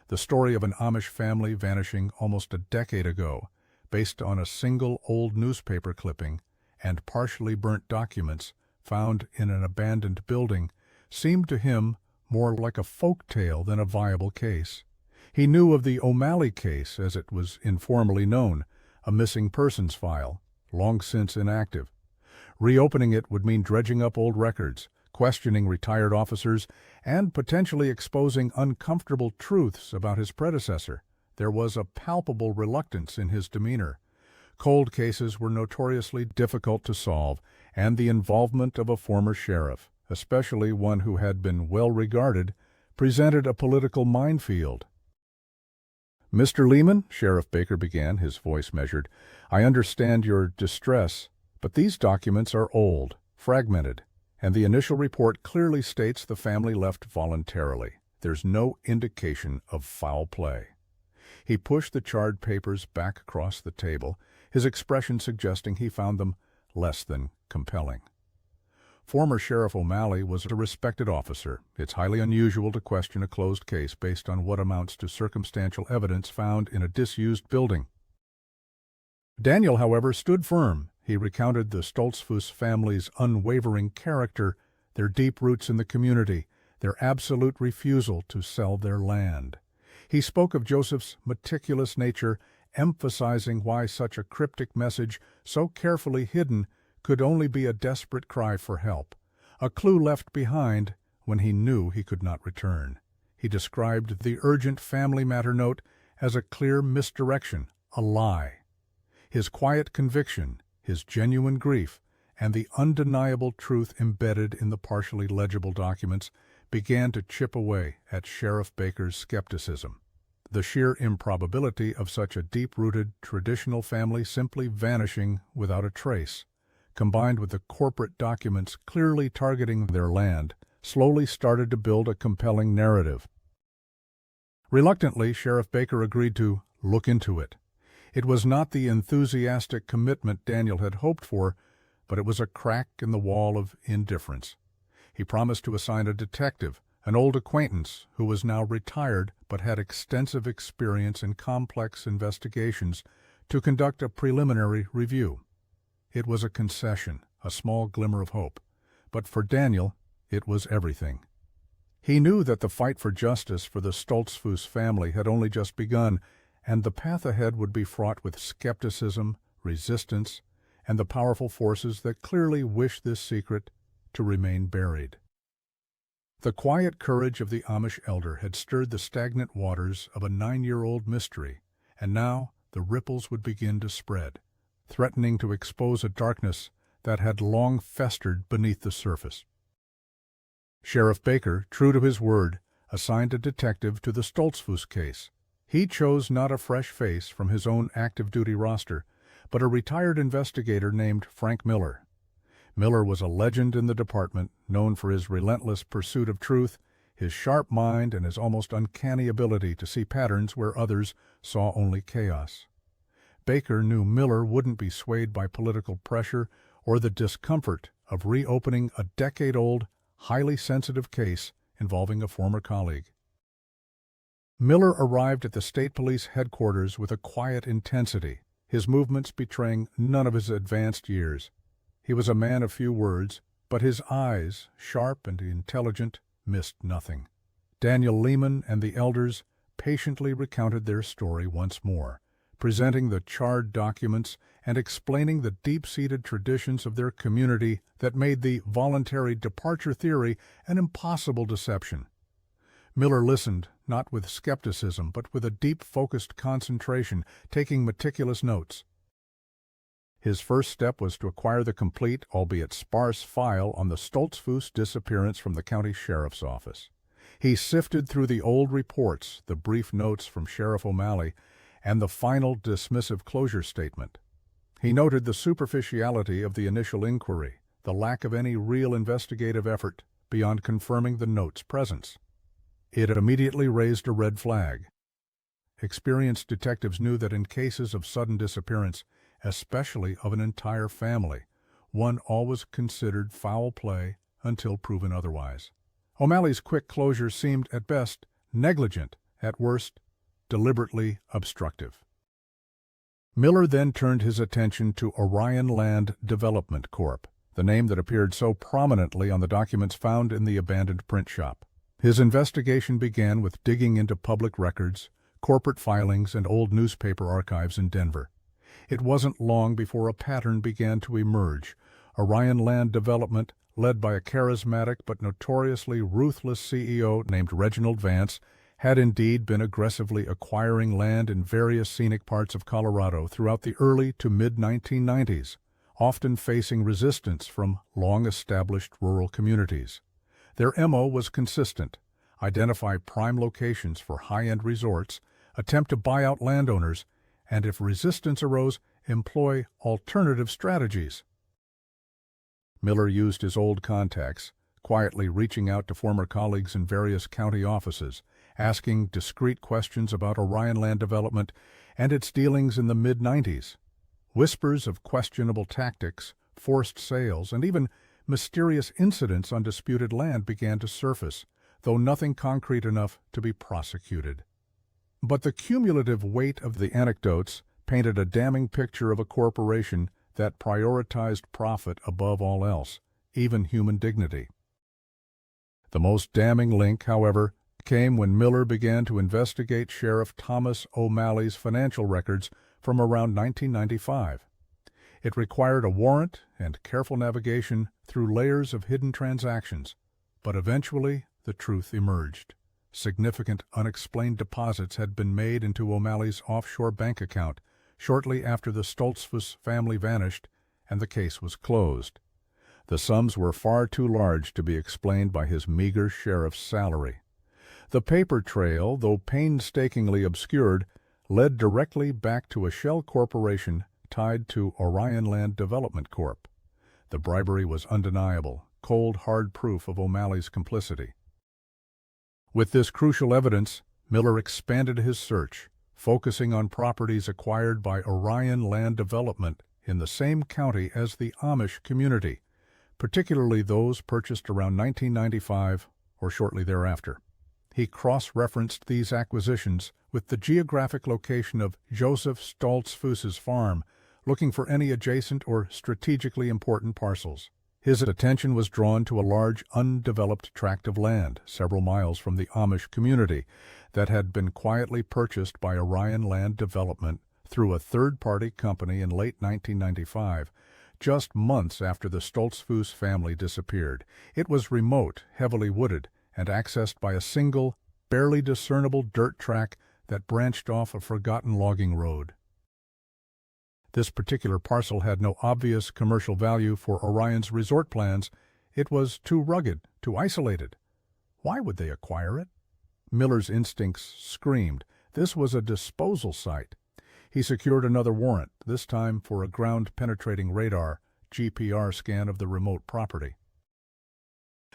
The story of an Amish family vanishing almost a decade ago, based on a single old newspaper clipping and partially burnt documents found in an abandoned building, seemed to him more like a folk tale than a viable case. He knew of the O'Malley case, as it was informally known, a missing persons file, long since inactive. Reopening it would mean dredging up old records, questioning retired officers, and potentially exposing uncomfortable truths about his predecessor. There was a palpable reluctance in his demeanor. Cold cases were notoriously difficult to solve, and the involvement of a former sheriff, especially one who had been well regarded, presented a political minefield. "Mr. Lehman," Sheriff Baker began, his voice measured, "I understand your distress, but these documents are old, fragmented, and the initial report clearly states the family left voluntarily. There's no indication of foul play." He pushed the charred papers back across the table, his expression suggesting he found them less than compelling. Former Sheriff O'Malley was a respected officer. It's highly unusual to question a closed case based on what amounts to circumstantial evidence found in a disused building. Daniel, however, stood firm. He recounted the Stoltzfus family's unwavering character, their deep roots in the community, their absolute refusal to sell their land. He spoke of Joseph's meticulous nature, emphasizing why such a cryptic message, so carefully hidden, could only be a desperate cry for help, a clue left behind when he knew he could not return. He described the urgent family matter note as a clear misdirection, a lie. His quiet conviction, his genuine grief, and the undeniable truth embedded in the partially legible documents began to chip away at Sheriff Baker's skepticism. The sheer improbability of such a deep-rooted, traditional family simply vanishing without a trace, combined with the corporate documents clearly targeting their land, slowly started to build a compelling narrative. Reluctantly, Sheriff Baker agreed to look into it. It was not the enthusiastic commitment Daniel had hoped for, but it was a crack in the wall of indifference. He promised to assign a detective, an old acquaintance who was now retired but had extensive experience in complex investigations, to conduct a preliminary review. It was a concession, a small glimmer of hope, but for Daniel, it was everything. He knew that the fight for justice for the Stoltzfus family had only just begun, and the path ahead would be fraught with skepticism, resistance, and the powerful forces that clearly wish this secret to remain buried. The quiet courage of the Amish elder had stirred the stagnant waters of a 9-year-old mystery, and now the ripples would begin to spread, threatening to expose a darkness that had long festered beneath the surface. Sheriff Baker, true to his word, assigned a detective to the Stoltzfus case. He chose not a fresh face from his own active-duty roster, but a retired investigator named Frank Miller. Miller was a legend in the department, known for his relentless pursuit of truth, his sharp mind, and his almost uncanny ability to see patterns where others saw only chaos. Baker knew Miller wouldn't be swayed by political pressure or the discomfort of reopening a decade-old, highly sensitive case involving a former colleague. Miller arrived at the state police headquarters with a quiet intensity, his movements betraying none of his advanced years. He was a man of few words, but his eyes, sharp and intelligent, missed nothing. Daniel Lehman and the elders patiently recounted their story once more, presenting the charred documents and explaining the deep-seated traditions of their community that made the voluntary departure theory an impossible deception. Miller listened, not with skepticism, but with a deep, focused concentration, taking meticulous notes. His first step was to acquire the complete, albeit sparse, file on the Stoltzfus disappearance from the county sheriff's office. He sifted through the old reports, the brief notes from Sheriff O'Malley, and the final dismissive closure statement. He noted the superficiality of the initial inquiry, the lack of any real investigative effort beyond confirming the note's presence. It immediately raised a red flag. Experienced detectives knew that in cases of sudden disappearance, especially of an entire family, one always considered foul play until proven otherwise. O'Malley's quick closure seemed at best negligent, at worst deliberately obstructive. Miller then turned his attention to Orion Land Development Corp., the name that appeared so prominently on the documents found in the abandoned print shop. His investigation began with digging into public records, corporate filings, and old newspaper archives in Denver. It wasn't long before a pattern began to emerge. Orion Land Development, led by a charismatic but notoriously ruthless CEO named Reginald Vance, had indeed been aggressively acquiring land in various scenic parts of Colorado throughout the early to mid-1990s, often facing resistance from long-established rural communities. Their MO was consistent: identify prime locations for high-end resorts, attempt to buy out landowners, and if resistance arose, employ alternative strategies. Miller used his old contacts, quietly reaching out to former colleagues in various county offices, asking discreet questions about Orion Land Development and its dealings in the mid-90s. Whispers of questionable tactics, forced sales, and even mysterious incidents on disputed land began to surface, though nothing concrete enough to be prosecuted. But the cumulative weight of the anecdotes painted a damning picture of a corporation that prioritized profit above all else, even human dignity. The most damning link, however, came when Miller began to investigate Sheriff Thomas O'Malley's financial records from around 1995. It required a warrant and careful navigation through layers of hidden transactions, but eventually the truth emerged. Significant unexplained deposits had been made into O'Malley's offshore bank account shortly after the Stoltzfus family vanished and the case was closed. The sums were far too large to be explained by his meager sheriff's salary. The paper trail, though painstakingly obscured, led directly back to a shell corporation tied to Orion Land Development Corp. The bribery was undeniable, cold, hard proof of O'Malley's complicity. With this crucial evidence, Miller expanded his search, focusing on properties acquired by Orion Land Development in the same county as the Amish community, particularly those purchased around 1995 or shortly thereafter. He cross-referenced these acquisitions with the geographic location of Joseph Stoltzfus's farm, looking for any adjacent or strategically important parcels. His attention was drawn to a large, undeveloped tract of land, several miles from the Amish community, that had been quietly purchased by Orion Land Development through a third-party company in late 1995, just months after the Stoltzfus family disappeared. It was remote, heavily wooded, and accessed by a single, barely discernible dirt track that branched off a forgotten logging road. This particular parcel had no obvious commercial value for Orion's resort plans. It was too rugged, too isolated. Why would they acquire it? Miller's instincts screamed. This was a disposal site. He secured another warrant, this time for a ground-penetrating radar (GPR) scan of the remote property.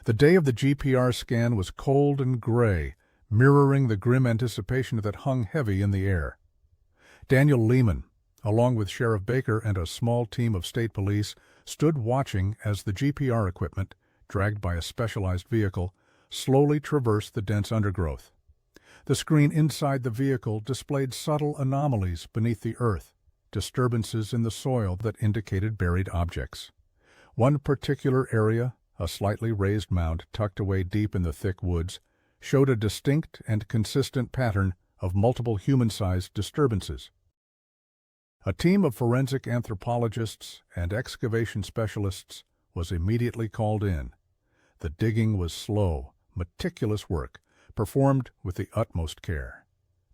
The day of the GPR scan was cold and gray, mirroring the grim anticipation that hung heavy in the air. Daniel Lehman, along with Sheriff Baker and a small team of state police, stood watching as the GPR equipment, dragged by a specialized vehicle, slowly traversed the dense undergrowth. The screen inside the vehicle displayed subtle anomalies beneath the earth, disturbances in the soil that indicated buried objects. One particular area, a slightly raised mound tucked away deep in the thick woods, showed a distinct and consistent pattern of multiple human-sized disturbances. A team of forensic anthropologists and excavation specialists was immediately called in. The digging was slow, meticulous work, performed with the utmost care.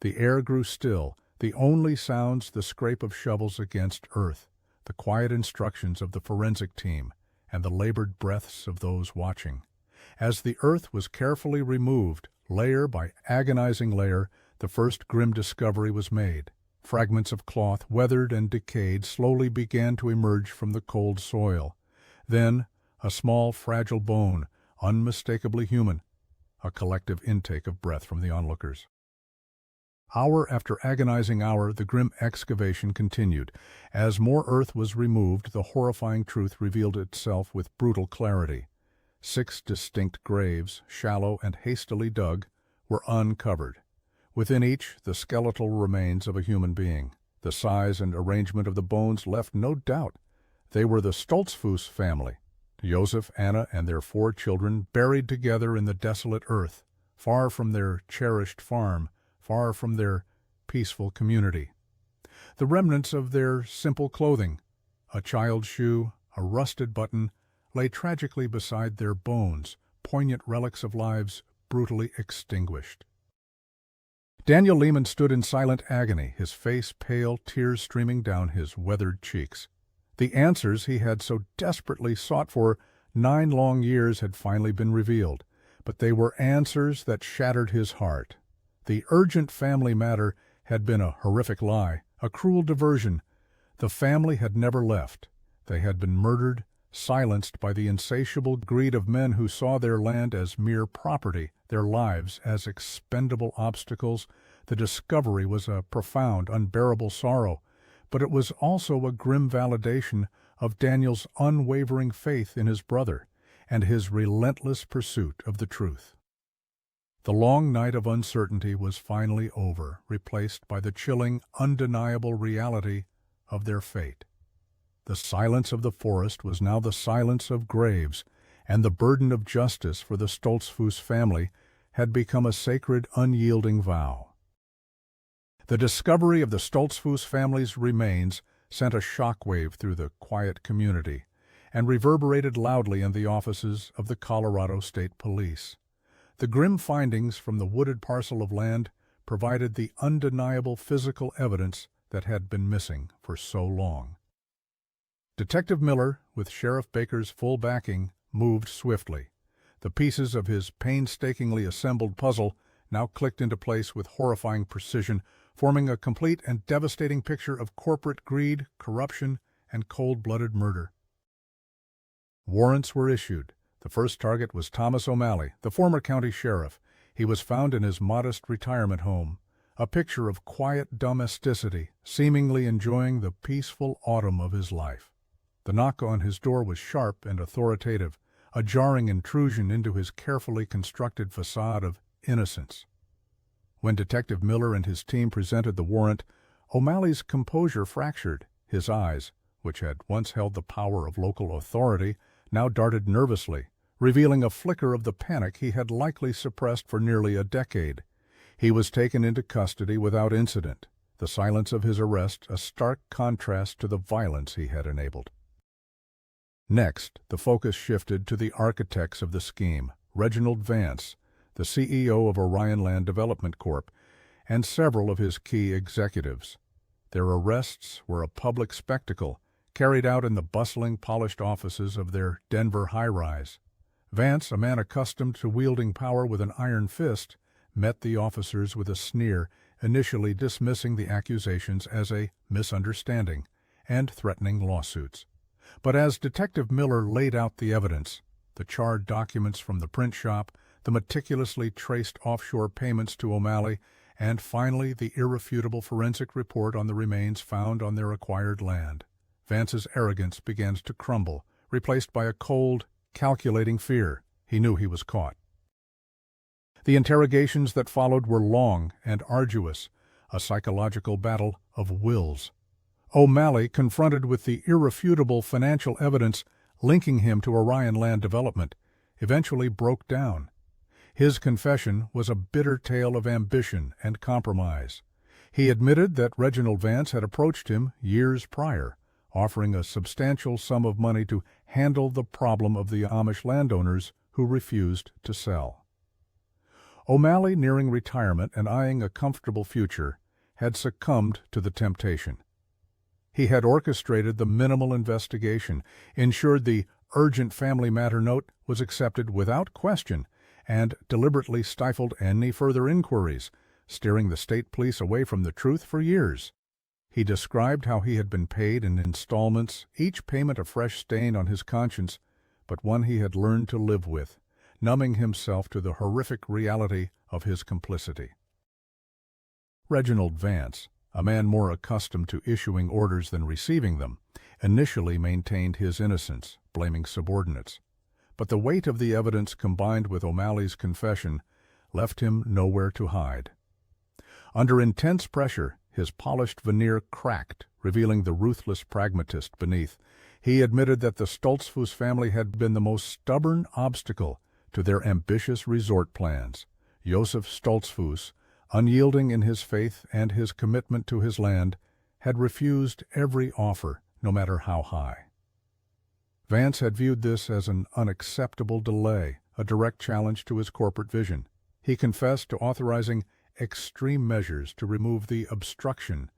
The air grew still, the only sounds the scrape of shovels against earth, the quiet instructions of the forensic team, and the labored breaths of those watching. As the earth was carefully removed, layer by agonizing layer, the first grim discovery was made. Fragments of cloth, weathered and decayed, slowly began to emerge from the cold soil. Then, a small, fragile bone, unmistakably human, a collective intake of breath from the onlookers. Hour after agonizing hour, the grim excavation continued. As more earth was removed, the horrifying truth revealed itself with brutal clarity. 6 distinct graves, shallow and hastily dug, were uncovered. Within each, the skeletal remains of a human being. The size and arrangement of the bones left no doubt. They were the Stoltzfus family, Joseph, Anna, and their 4 children, buried together in the desolate earth, far from their cherished farm, far from their peaceful community. The remnants of their simple clothing, a child's shoe, a rusted button, lay tragically beside their bones, poignant relics of lives brutally extinguished. Daniel Lehman stood in silent agony, his face pale, tears streaming down his weathered cheeks. The answers he had so desperately sought for 9 long years had finally been revealed, but they were answers that shattered his heart. The urgent family matter had been a horrific lie, a cruel diversion. The family had never left. They had been murdered, silenced by the insatiable greed of men who saw their land as mere property, their lives as expendable obstacles. The discovery was a profound, unbearable sorrow, but it was also a grim validation of Daniel's unwavering faith in his brother and his relentless pursuit of the truth. The long night of uncertainty was finally over, replaced by the chilling, undeniable reality of their fate. The silence of the forest was now the silence of graves, and the burden of justice for the Stoltzfus family had become a sacred, unyielding vow. The discovery of the Stoltzfus family's remains sent a shockwave through the quiet community and reverberated loudly in the offices of the Colorado State Police. The grim findings from the wooded parcel of land provided the undeniable physical evidence that had been missing for so long. Detective Miller, with Sheriff Baker's full backing, moved swiftly. The pieces of his painstakingly assembled puzzle now clicked into place with horrifying precision, forming a complete and devastating picture of corporate greed, corruption, and cold-blooded murder. Warrants were issued. The first target was Thomas O'Malley, the former county sheriff. He was found in his modest retirement home, a picture of quiet domesticity, seemingly enjoying the peaceful autumn of his life. The knock on his door was sharp and authoritative, a jarring intrusion into his carefully constructed facade of innocence. When Detective Miller and his team presented the warrant, O'Malley's composure fractured. His eyes, which had once held the power of local authority, now darted nervously, revealing a flicker of the panic he had likely suppressed for nearly a decade. He was taken into custody without incident, the silence of his arrest a stark contrast to the violence he had enabled. Next, the focus shifted to the architects of the scheme, Reginald Vance, the CEO of Orion Land Development Corp., and several of his key executives. Their arrests were a public spectacle, carried out in the bustling, polished offices of their Denver high-rise. Vance, a man accustomed to wielding power with an iron fist, met the officers with a sneer, initially dismissing the accusations as a misunderstanding and threatening lawsuits. But as Detective Miller laid out the evidence, the charred documents from the print shop, the meticulously traced offshore payments to O'Malley, and finally the irrefutable forensic report on the remains found on their acquired land, Vance's arrogance began to crumble, replaced by a cold, calculating fear. He knew he was caught. The interrogations that followed were long and arduous, a psychological battle of wills. O'Malley, confronted with the irrefutable financial evidence linking him to Orion Land Development, eventually broke down. His confession was a bitter tale of ambition and compromise. He admitted that Reginald Vance had approached him years prior, offering a substantial sum of money to handle the problem of the Amish landowners who refused to sell. O'Malley, nearing retirement and eyeing a comfortable future, had succumbed to the temptation. He had orchestrated the minimal investigation, ensured the urgent family matter note was accepted without question, and deliberately stifled any further inquiries, steering the state police away from the truth for years. He described how he had been paid in installments, each payment a fresh stain on his conscience, but one he had learned to live with, numbing himself to the horrific reality of his complicity. Reginald Vance, a man more accustomed to issuing orders than receiving them, initially maintained his innocence, blaming subordinates. But the weight of the evidence combined with O'Malley's confession left him nowhere to hide. Under intense pressure, his polished veneer cracked, revealing the ruthless pragmatist beneath. He admitted that the Stoltzfus family had been the most stubborn obstacle to their ambitious resort plans. Joseph Stoltzfus, unyielding in his faith and his commitment to his land, had refused every offer, no matter how high. Vance had viewed this as an unacceptable delay, a direct challenge to his corporate vision. He confessed to authorizing extreme measures to remove the obstruction,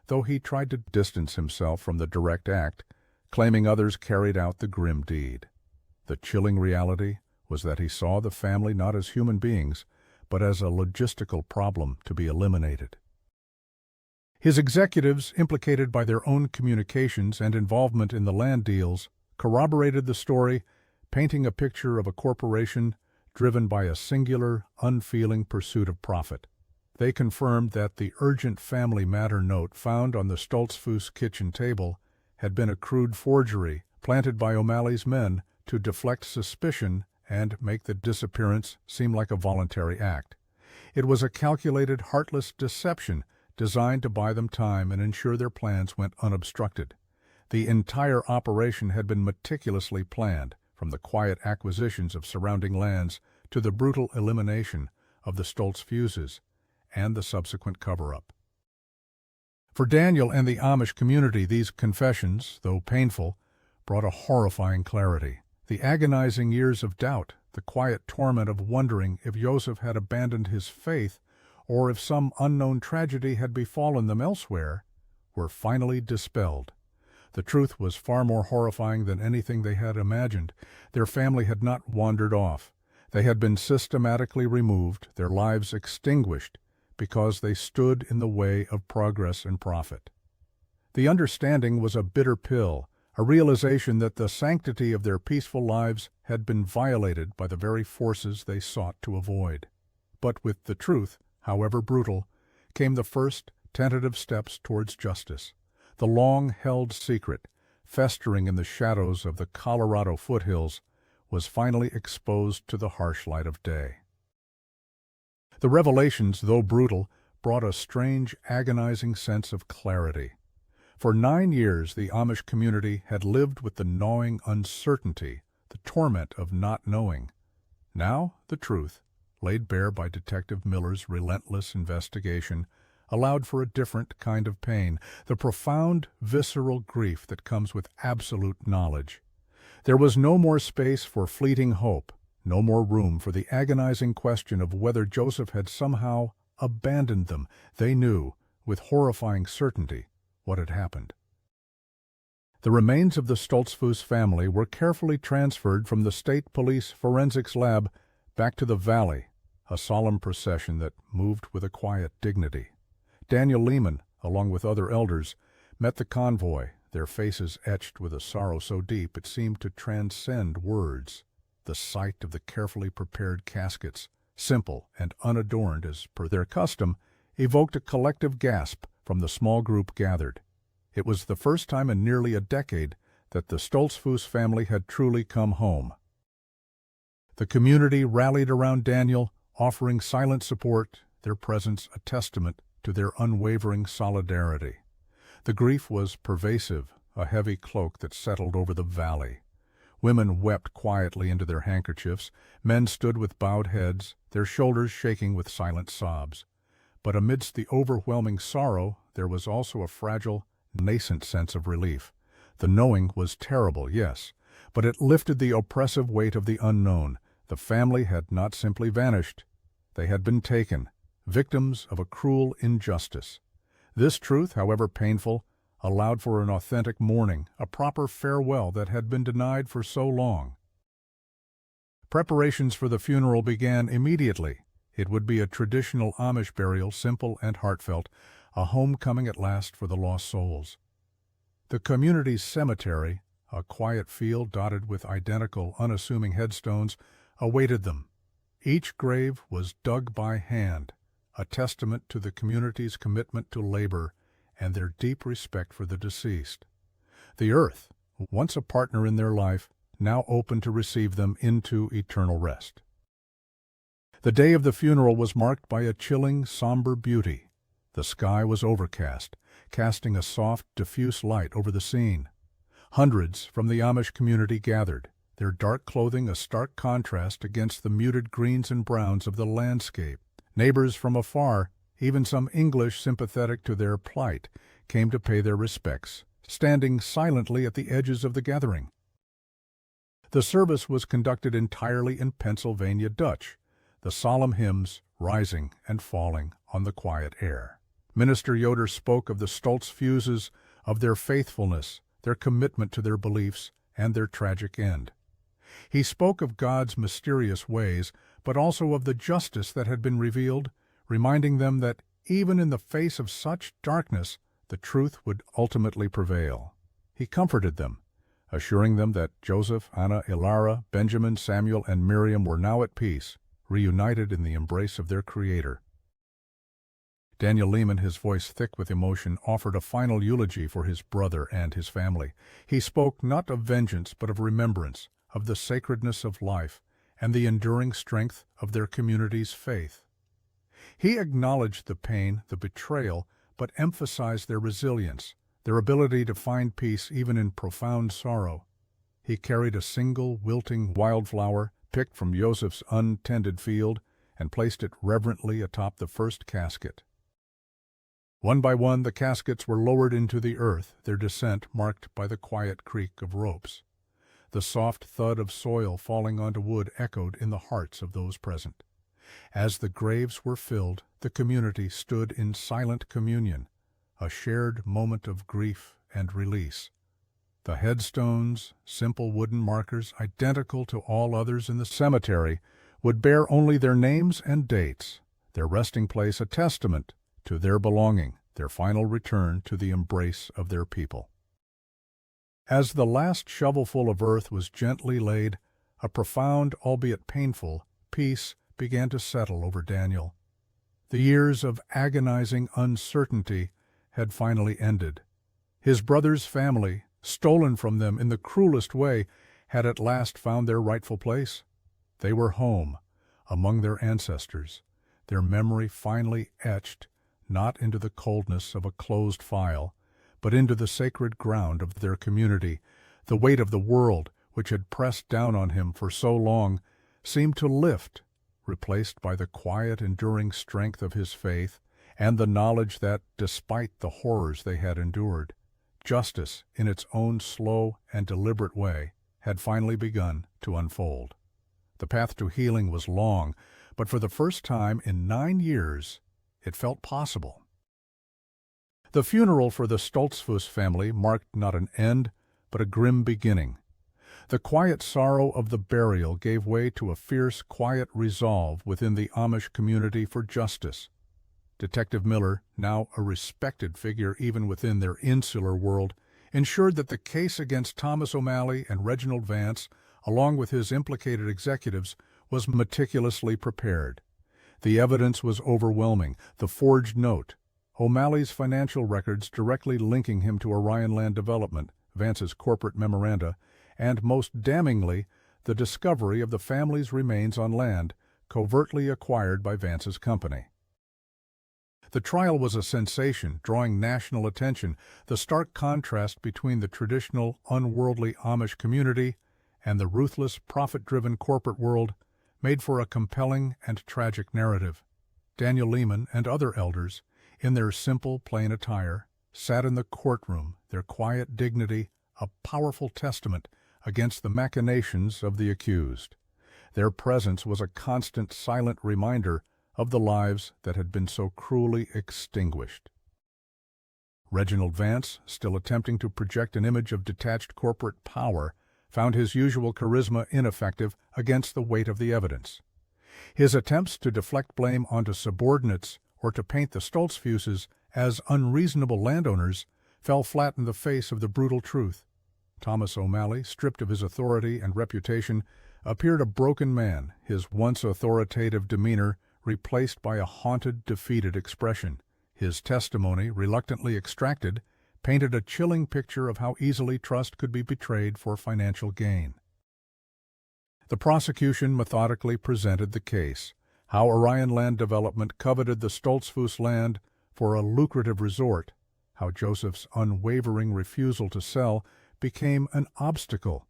though he tried to distance himself from the direct act, claiming others carried out the grim deed. The chilling reality was that he saw the family not as human beings, but as a logistical problem to be eliminated. His executives, implicated by their own communications and involvement in the land deals, corroborated the story, painting a picture of a corporation driven by a singular, unfeeling pursuit of profit. They confirmed that the urgent family matter note found on the Stoltzfus kitchen table had been a crude forgery planted by O'Malley's men to deflect suspicion and make the disappearance seem like a voluntary act. It was a calculated, heartless deception designed to buy them time and ensure their plans went unobstructed. The entire operation had been meticulously planned, from the quiet acquisitions of surrounding lands to the brutal elimination of the Stoltzfuses and the subsequent cover-up. For Daniel and the Amish community, these confessions, though painful, brought a horrifying clarity. The agonizing years of doubt, the quiet torment of wondering if Joseph had abandoned his faith or if some unknown tragedy had befallen them elsewhere, were finally dispelled. The truth was far more horrifying than anything they had imagined. Their family had not wandered off. They had been systematically removed, their lives extinguished, because they stood in the way of progress and profit. The understanding was a bitter pill, a realization that the sanctity of their peaceful lives had been violated by the very forces they sought to avoid. But with the truth, however brutal, came the first tentative steps towards justice. The long-held secret, festering in the shadows of the Colorado foothills, was finally exposed to the harsh light of day. The revelations, though brutal, brought a strange, agonizing sense of clarity. For 9 years, the Amish community had lived with the gnawing uncertainty the torment of not knowing. Now, the truth, laid bare by Detective Miller's relentless investigation, allowed for a different kind of pain, the profound, visceral grief that comes with absolute knowledge. There was no more space for fleeting hope, no more room for the agonizing question of whether Joseph had somehow abandoned them. They knew, with horrifying certainty, what had happened. The remains of the Stoltzfus family were carefully transferred from the State Police Forensics Lab back to the valley, a solemn procession that moved with a quiet dignity. Daniel Lehman, along with other elders, met the convoy, their faces etched with a sorrow so deep it seemed to transcend words. The sight of the carefully prepared caskets, simple and unadorned as per their custom, evoked a collective gasp from the small group gathered. It was the first time in nearly a decade that the Stoltzfus family had truly come home. The community rallied around Daniel, offering silent support, their presence a testament to their unwavering solidarity. The grief was pervasive, a heavy cloak that settled over the valley. Women wept quietly into their handkerchiefs, men stood with bowed heads, their shoulders shaking with silent sobs. But amidst the overwhelming sorrow, there was also a fragile, nascent sense of relief. The knowing was terrible, yes, but it lifted the oppressive weight of the unknown. The family had not simply vanished. They had been taken, victims of a cruel injustice. This truth, however painful, allowed for an authentic mourning, a proper farewell that had been denied for so long. Preparations for the funeral began immediately. It would be a traditional Amish burial, simple and heartfelt, a homecoming at last for the lost souls. The community's cemetery, a quiet field dotted with identical, unassuming headstones, awaited them. Each grave was dug by hand, a testament to the community's commitment to labor and their deep respect for the deceased. The earth, once a partner in their life, now open to receive them into eternal rest. The day of the funeral was marked by a chilling, somber beauty. The sky was overcast, casting a soft, diffuse light over the scene. Hundreds from the Amish community gathered, their dark clothing a stark contrast against the muted greens and browns of the landscape. Neighbors from afar, even some English sympathetic to their plight, came to pay their respects, standing silently at the edges of the gathering. The service was conducted entirely in Pennsylvania Dutch, the solemn hymns rising and falling on the quiet air. Minister Yoder spoke of the Stoltzfuses, of their faithfulness, their commitment to their beliefs, and their tragic end. He spoke of God's mysterious ways, but also of the justice that had been revealed, reminding them that even in the face of such darkness, the truth would ultimately prevail. He comforted them, assuring them that Joseph, Anna, Ilara, Benjamin, Samuel, and Miriam were now at peace, reunited in the embrace of their Creator. Daniel Lehman, his voice thick with emotion, offered a final eulogy for his brother and his family. He spoke not of vengeance, but of remembrance, of the sacredness of life, and the enduring strength of their community's faith. He acknowledged the pain, the betrayal, but emphasized their resilience, their ability to find peace even in profound sorrow. He carried a single wilting wildflower, picked from Joseph's untended field, and placed it reverently atop the first casket. One by one, the caskets were lowered into the earth, their descent marked by the quiet creak of ropes. The soft thud of soil falling onto wood echoed in the hearts of those present. As the graves were filled, the community stood in silent communion, a shared moment of grief and release. The headstones, simple wooden markers identical to all others in the cemetery, would bear only their names and dates, their resting place a testament to their belonging, their final return to the embrace of their people. As the last shovelful of earth was gently laid, a profound, albeit painful, peace began to settle over Daniel. The years of agonizing uncertainty had finally ended. His brother's family, stolen from them in the cruelest way, had at last found their rightful place. They were home, among their ancestors, their memory finally etched, not into the coldness of a closed file, but into the sacred ground of their community. The weight of the world which had pressed down on him for so long, seemed to lift, replaced by the quiet, enduring strength of his faith and the knowledge that, despite the horrors they had endured, justice, in its own slow and deliberate way, had finally begun to unfold. The path to healing was long, but for the first time in 9 years, it felt possible. The funeral for the Stoltzfus family marked not an end, but a grim beginning. The quiet sorrow of the burial gave way to a fierce, quiet resolve within the Amish community for justice. Detective Miller, now a respected figure even within their insular world, ensured that the case against Thomas O'Malley and Reginald Vance, along with his implicated executives, was meticulously prepared. The evidence was overwhelming: the forged note, O'Malley's financial records directly linking him to Orion Land Development, Vance's corporate memoranda, and most damningly, the discovery of the family's remains on land covertly acquired by Vance's company. The trial was a sensation, drawing national attention. The stark contrast between the traditional, unworldly Amish community and the ruthless, profit-driven corporate world made for a compelling and tragic narrative. Daniel Lehman and other elders, in their simple, plain attire, sat in the courtroom, their quiet dignity a powerful testament against the machinations of the accused. Their presence was a constant, silent reminder of the lives that had been so cruelly extinguished. Reginald Vance, still attempting to project an image of detached corporate power, found his usual charisma ineffective against the weight of the evidence. His attempts to deflect blame onto subordinates or to paint the Stoltzfuses as unreasonable landowners fell flat in the face of the brutal truth. Thomas O'Malley, stripped of his authority and reputation, appeared a broken man, his once authoritative demeanor replaced by a haunted, defeated expression. His testimony, reluctantly extracted, painted a chilling picture of how easily trust could be betrayed for financial gain. The prosecution methodically presented the case: how Orion Land Development coveted the Stoltzfus land for a lucrative resort, how Joseph's unwavering refusal to sell became an obstacle,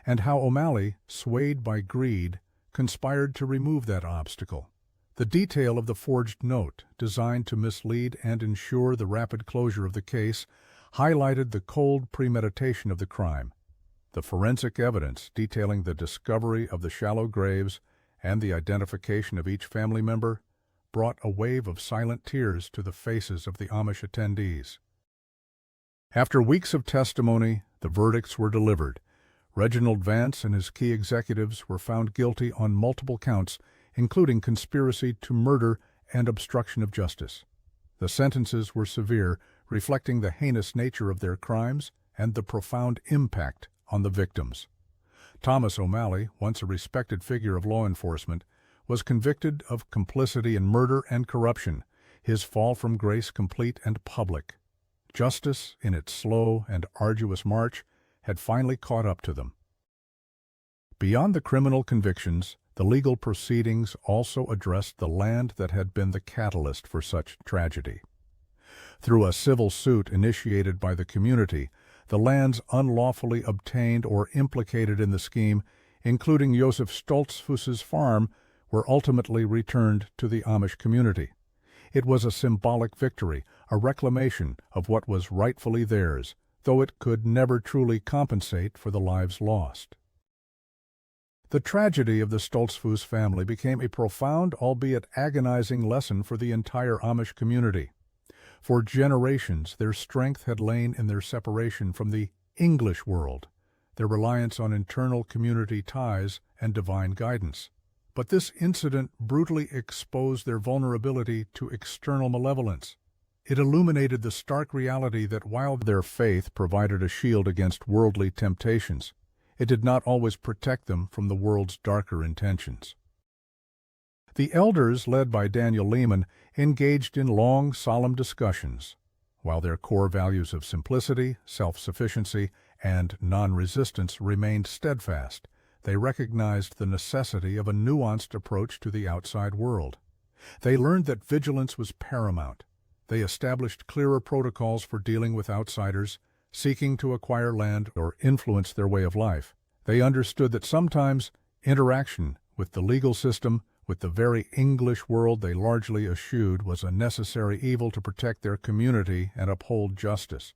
and how O'Malley, swayed by greed, conspired to remove that obstacle. The detail of the forged note, designed to mislead and ensure the rapid closure of the case, highlighted the cold premeditation of the crime. The forensic evidence detailing the discovery of the shallow graves and the identification of each family member brought a wave of silent tears to the faces of the Amish attendees. After weeks of testimony, the verdicts were delivered. Reginald Vance and his key executives were found guilty on multiple counts, including conspiracy to murder and obstruction of justice. The sentences were severe, reflecting the heinous nature of their crimes and the profound impact on the victims. Thomas O'Malley, once a respected figure of law enforcement, was convicted of complicity in murder and corruption, his fall from grace complete and public. Justice, in its slow and arduous march, had finally caught up to them. Beyond the criminal convictions, the legal proceedings also addressed the land that had been the catalyst for such tragedy. Through a civil suit initiated by the community, the lands unlawfully obtained or implicated in the scheme, including Joseph Stoltzfus's farm, were ultimately returned to the Amish community. It was a symbolic victory, a reclamation of what was rightfully theirs, though it could never truly compensate for the lives lost. The tragedy of the Stoltzfus family became a profound, albeit agonizing, lesson for the entire Amish community. For generations, their strength had lain in their separation from the English world, their reliance on internal community ties and divine guidance. But this incident brutally exposed their vulnerability to external malevolence. It illuminated the stark reality that while their faith provided a shield against worldly temptations, it did not always protect them from the world's darker intentions. The elders, led by Daniel Lehman, engaged in long, solemn discussions. While their core values of simplicity, self-sufficiency, and non-resistance remained steadfast, they recognized the necessity of a nuanced approach to the outside world. They learned that vigilance was paramount. They established clearer protocols for dealing with outsiders seeking to acquire land or influence their way of life. They understood that sometimes interaction with the legal system, with the very English world they largely eschewed, was a necessary evil to protect their community and uphold justice.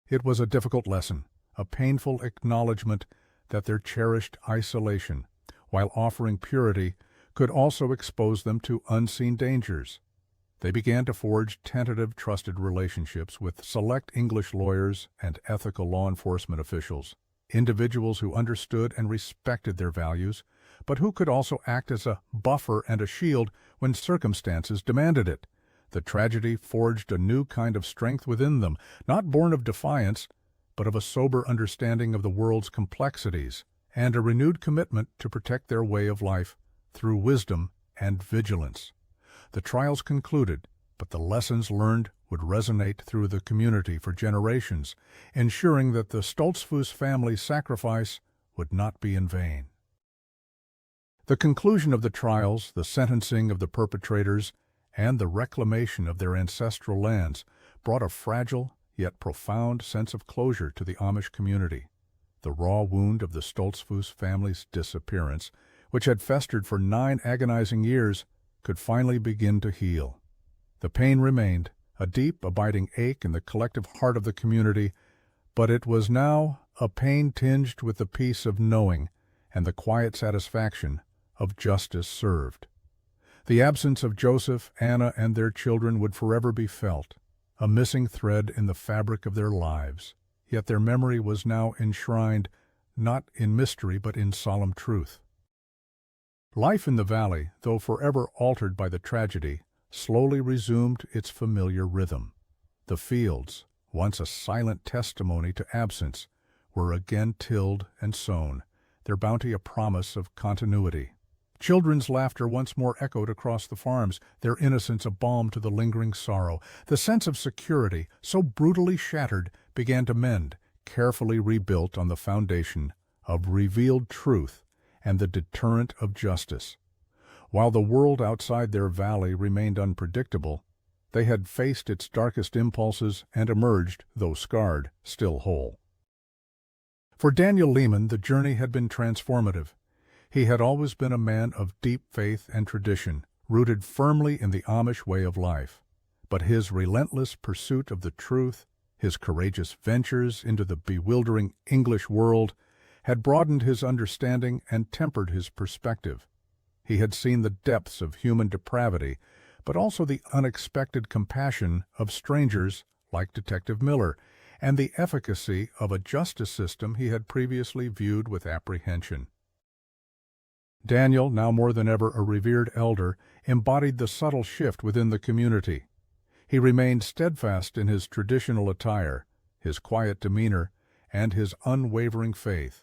It was a difficult lesson, a painful acknowledgement that their cherished isolation, while offering purity, could also expose them to unseen dangers. They began to forge tentative, trusted relationships with select English lawyers and ethical law enforcement officials, individuals who understood and respected their values, but who could also act as a buffer and a shield when circumstances demanded it. The tragedy forged a new kind of strength within them, not born of defiance, but of a sober understanding of the world's complexities, and a renewed commitment to protect their way of life through wisdom and vigilance. The trials concluded, but the lessons learned would resonate through the community for generations, ensuring that the Stoltzfus family's sacrifice would not be in vain. The conclusion of the trials, the sentencing of the perpetrators, and the reclamation of their ancestral lands brought a fragile yet profound sense of closure to the Amish community. The raw wound of the Stoltzfus family's disappearance, which had festered for 9 agonizing years, could finally begin to heal. The pain remained, a deep, abiding ache in the collective heart of the community, but it was now a pain tinged with the peace of knowing and the quiet satisfaction of justice served. The absence of Joseph, Anna, and their children would forever be felt, a missing thread in the fabric of their lives, yet their memory was now enshrined not in mystery but in solemn truth. Life in the valley, though forever altered by the tragedy, slowly resumed its familiar rhythm. The fields, once a silent testimony to absence, were again tilled and sown, their bounty a promise of continuity. Children's laughter once more echoed across the farms, their innocence a balm to the lingering sorrow. The sense of security, so brutally shattered, began to mend, carefully rebuilt on the foundation of revealed truth and the deterrent of justice. While the world outside their valley remained unpredictable, they had faced its darkest impulses and emerged, though scarred, still whole. For Daniel Lehman, the journey had been transformative. He had always been a man of deep faith and tradition, rooted firmly in the Amish way of life. But his relentless pursuit of the truth, his courageous ventures into the bewildering English world, had broadened his understanding and tempered his perspective. He had seen the depths of human depravity, but also the unexpected compassion of strangers like Detective Miller, and the efficacy of a justice system he had previously viewed with apprehension. Daniel, now more than ever a revered elder, embodied the subtle shift within the community. He remained steadfast in his traditional attire, his quiet demeanor, and his unwavering faith.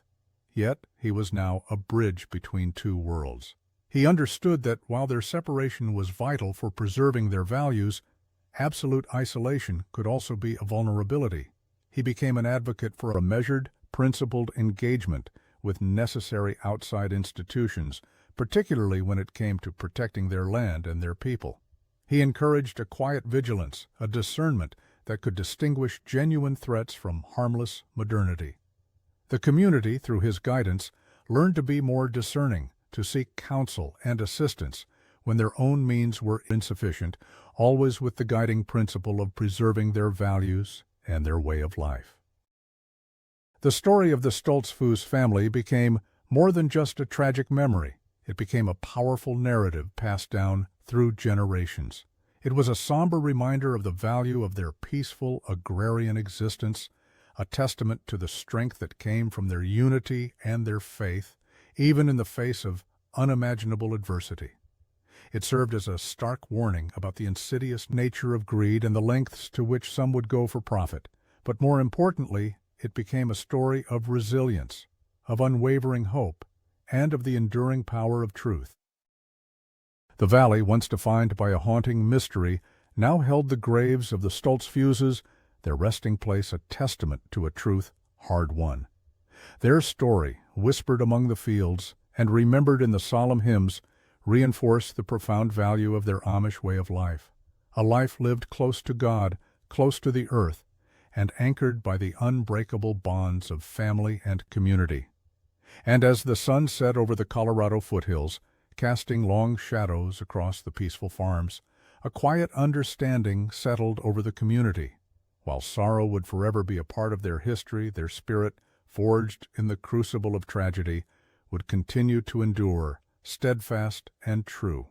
Yet he was now a bridge between two worlds. He understood that while their separation was vital for preserving their values, absolute isolation could also be a vulnerability. He became an advocate for a measured, principled engagement with necessary outside institutions, particularly when it came to protecting their land and their people. He encouraged a quiet vigilance, a discernment that could distinguish genuine threats from harmless modernity. The community, through his guidance, learned to be more discerning, to seek counsel and assistance when their own means were insufficient, always with the guiding principle of preserving their values and their way of life. The story of the Stoltzfus family became more than just a tragic memory. It became a powerful narrative passed down through generations. It was a somber reminder of the value of their peaceful agrarian existence, a testament to the strength that came from their unity and their faith, even in the face of unimaginable adversity. It served as a stark warning about the insidious nature of greed and the lengths to which some would go for profit. But more importantly, it became a story of resilience, of unwavering hope, and of the enduring power of truth. The valley, once defined by a haunting mystery, now held the graves of the Stoltzfuses, their resting place a testament to a truth hard won. Their story, whispered among the fields and remembered in the solemn hymns, reinforced the profound value of their Amish way of life, a life lived close to God, close to the earth, and anchored by the unbreakable bonds of family and community. And as the sun set over the Colorado foothills, casting long shadows across the peaceful farms, a quiet understanding settled over the community. While sorrow would forever be a part of their history, their spirit, forged in the crucible of tragedy, would continue to endure, steadfast and true.